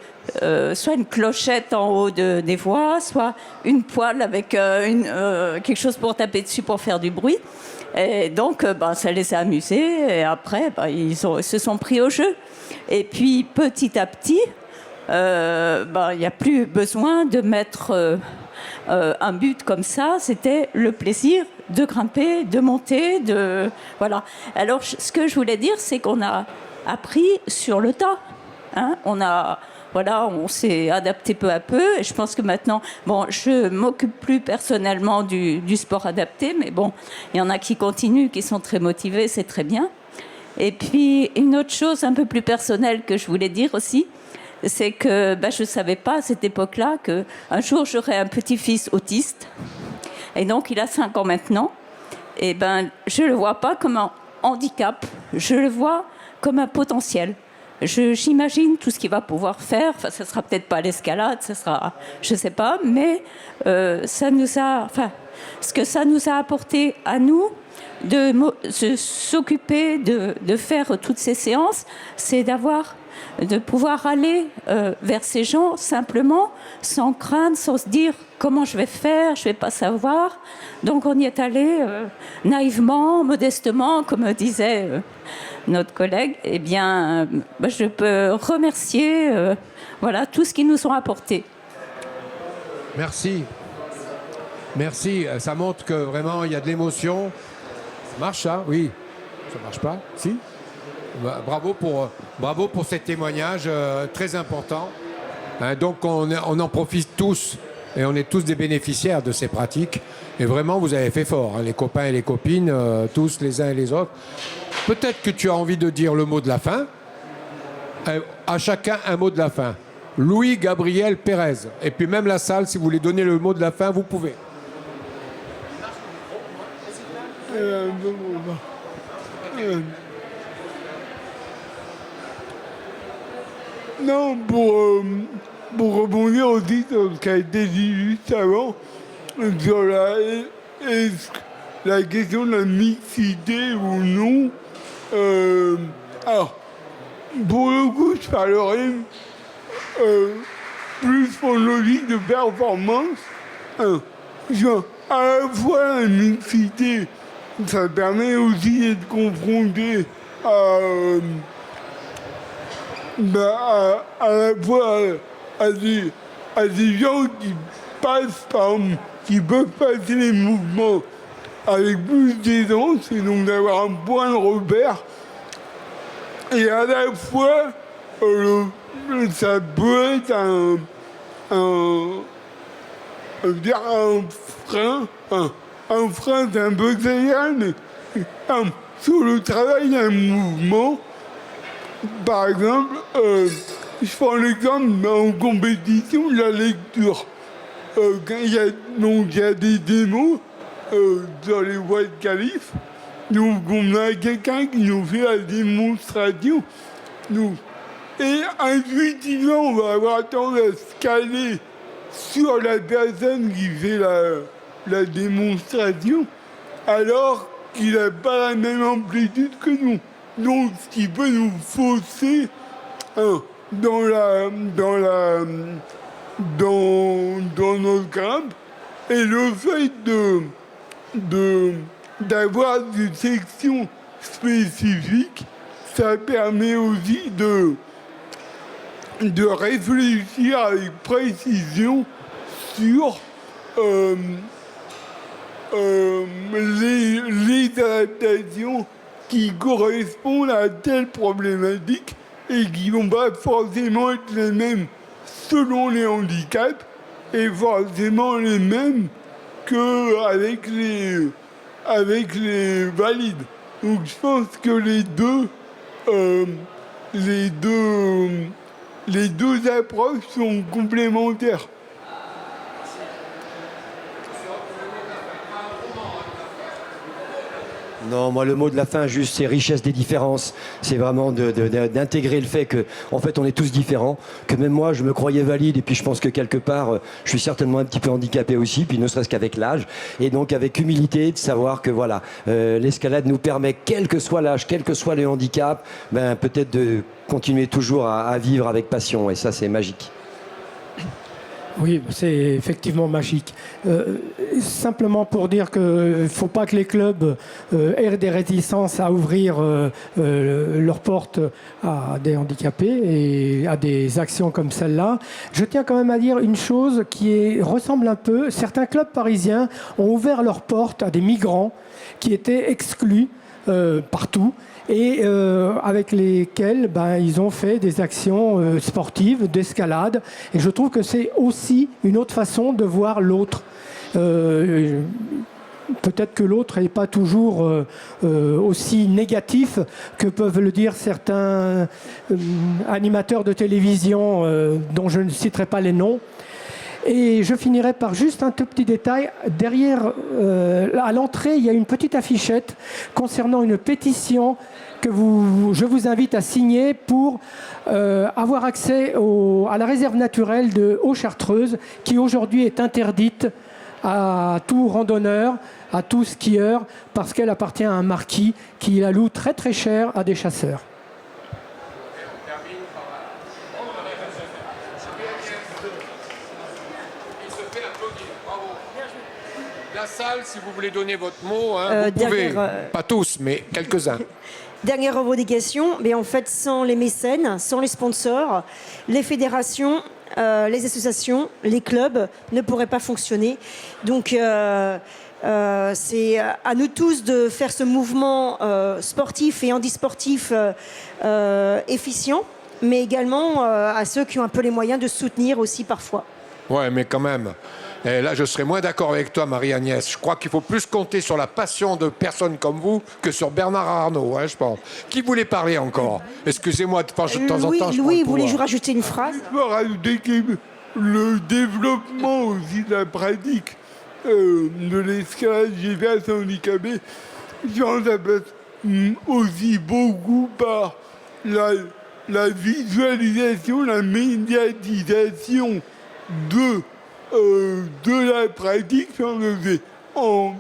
soit une clochette en haut des voies, soit une poêle avec quelque chose pour taper dessus pour faire du bruit. Et donc ça les a amusés. Et après, ils se sont pris au jeu. Et puis petit à petit, il n'y a plus besoin de mettre... un but comme ça, c'était le plaisir de grimper, de monter, voilà. Alors, ce que je voulais dire, c'est qu'on a appris sur le tas. Hein. On a voilà, on s'est adapté peu à peu. Et je pense que maintenant, bon, je m'occupe plus personnellement du sport adapté, mais bon, il y en a qui continuent, qui sont très motivés, c'est très bien. Et puis, une autre chose un peu plus personnelle que je voulais dire aussi, c'est que je ne savais pas à cette époque-là qu'un jour, j'aurais un petit-fils autiste. Et donc, il a 5 ans maintenant. Et je ne le vois pas comme un handicap, je le vois comme un potentiel. J'imagine tout ce qu'il va pouvoir faire. Enfin, ça ne sera peut-être pas l'escalade, ça sera, je ne sais pas, mais ce que ça nous a apporté à nous, de s'occuper, de faire toutes ces séances, c'est de pouvoir aller vers ces gens simplement, sans craindre, sans se dire comment je vais faire, je ne vais pas savoir. Donc on y est allé naïvement, modestement, comme disait notre collègue. Eh bien, je peux remercier tout ce qu'ils nous ont apporté. Merci. Merci. Ça montre que vraiment il y a de l'émotion. Ça marche, ça? Oui. Ça marche pas? Si? Bravo pour ces témoignages très importants. Donc on en profite tous et on est tous des bénéficiaires de ces pratiques. Et vraiment, vous avez fait fort, les copains et les copines, tous les uns et les autres. Peut-être que tu as envie de dire le mot de la fin. À chacun un mot de la fin. Louis Gabriel Pérez. Et puis même la salle, si vous voulez donner le mot de la fin, vous pouvez. Non, pour rebondir aussi sur ce qui a été dit juste avant, sur la question de la mixité ou non. Alors, pour le coup, je parlerai plus pour une logique de performance. À la fois, la mixité, ça permet aussi d'être confronté à la fois à des gens qui passent qui peuvent passer les mouvements avec plus d'aisance et donc d'avoir un point de repère. Et à la fois, ça peut être un frein, c'est un peu exagéré, mais sur le travail d'un mouvement. Par exemple, je prends l'exemple en compétition de la lecture. Il y a des démos dans les voies de qualif. Donc on a quelqu'un qui nous fait la démonstration. Et intuitivement, on va avoir tendance à se caler sur la personne qui fait la démonstration, alors qu'il n'a pas la même amplitude que nous. Donc, ce qui peut nous fausser dans notre grimpe. Et le fait d'avoir des sections spécifiques, ça permet aussi de réfléchir avec précision sur les adaptations qui correspondent à telle problématique et qui ne vont pas forcément être les mêmes selon les handicaps et forcément les mêmes qu'avec les valides. Donc je pense que les deux approches sont complémentaires. Non, moi le mot de la fin, juste, c'est richesse des différences. C'est vraiment d'intégrer le fait que, en fait, on est tous différents. Que même moi, je me croyais valide, et puis je pense que quelque part, je suis certainement un petit peu handicapé aussi, puis ne serait-ce qu'avec l'âge. Et donc, avec humilité, de savoir que voilà, l'escalade nous permet, quel que soit l'âge, quel que soit le handicap, peut-être de continuer toujours à vivre avec passion. Et ça, c'est magique. Oui, c'est effectivement magique. Simplement pour dire qu'il ne faut pas que les clubs aient des réticences à ouvrir leurs portes à des handicapés et à des actions comme celle-là. Je tiens quand même à dire une chose qui ressemble un peu. Certains clubs parisiens ont ouvert leurs portes à des migrants qui étaient exclus partout. et avec lesquels ils ont fait des actions sportives, d'escalade. Et je trouve que c'est aussi une autre façon de voir l'autre. Peut-être que l'autre n'est pas toujours aussi négatif que peuvent le dire certains animateurs de télévision dont je ne citerai pas les noms. Et je finirai par juste un tout petit détail. Derrière, à l'entrée, il y a une petite affichette concernant une pétition que je vous invite à signer pour avoir accès à la réserve naturelle de Haut-Chartreuse, qui aujourd'hui est interdite à tout randonneur, à tout skieur, parce qu'elle appartient à un marquis qui la loue très très cher à des chasseurs. La salle, si vous voulez donner votre mot, vous pouvez, pas tous, mais quelques-uns. Dernière revendication, mais en fait, sans les mécènes, sans les sponsors, les fédérations, les associations, les clubs ne pourraient pas fonctionner. Donc, c'est à nous tous de faire ce mouvement sportif et handisportif efficient, mais également à ceux qui ont un peu les moyens de soutenir aussi parfois. Ouais, mais quand même. Et là, je serais moins d'accord avec toi, Marie-Agnès. Je crois qu'il faut plus compter sur la passion de personnes comme vous que sur Bernard Arnault, je pense. Qui voulait parler encore? Excusez-moi, de temps en temps, Louis, voulez-vous rajouter une phrase? Je peux rajouter que le développement aussi de la pratique de l'escalade, j'ai fait à handicapé. Je pense que ça passe aussi beaucoup par la visualisation, la médiatisation de la pratique, en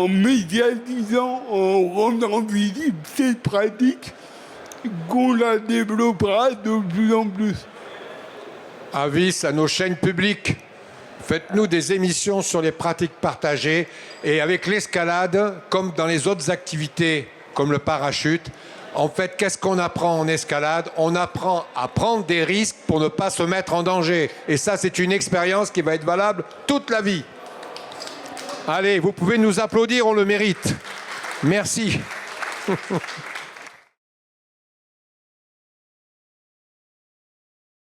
médiatisant, en rendant visible cette pratique, qu'on la développera de plus en plus. Avis à nos chaînes publiques. Faites-nous des émissions sur les pratiques partagées et avec l'escalade, comme dans les autres activités, comme le parachute. En fait, qu'est-ce qu'on apprend en escalade? On apprend à prendre des risques pour ne pas se mettre en danger. Et ça, c'est une expérience qui va être valable toute la vie. Allez, vous pouvez nous applaudir, on le mérite. Merci.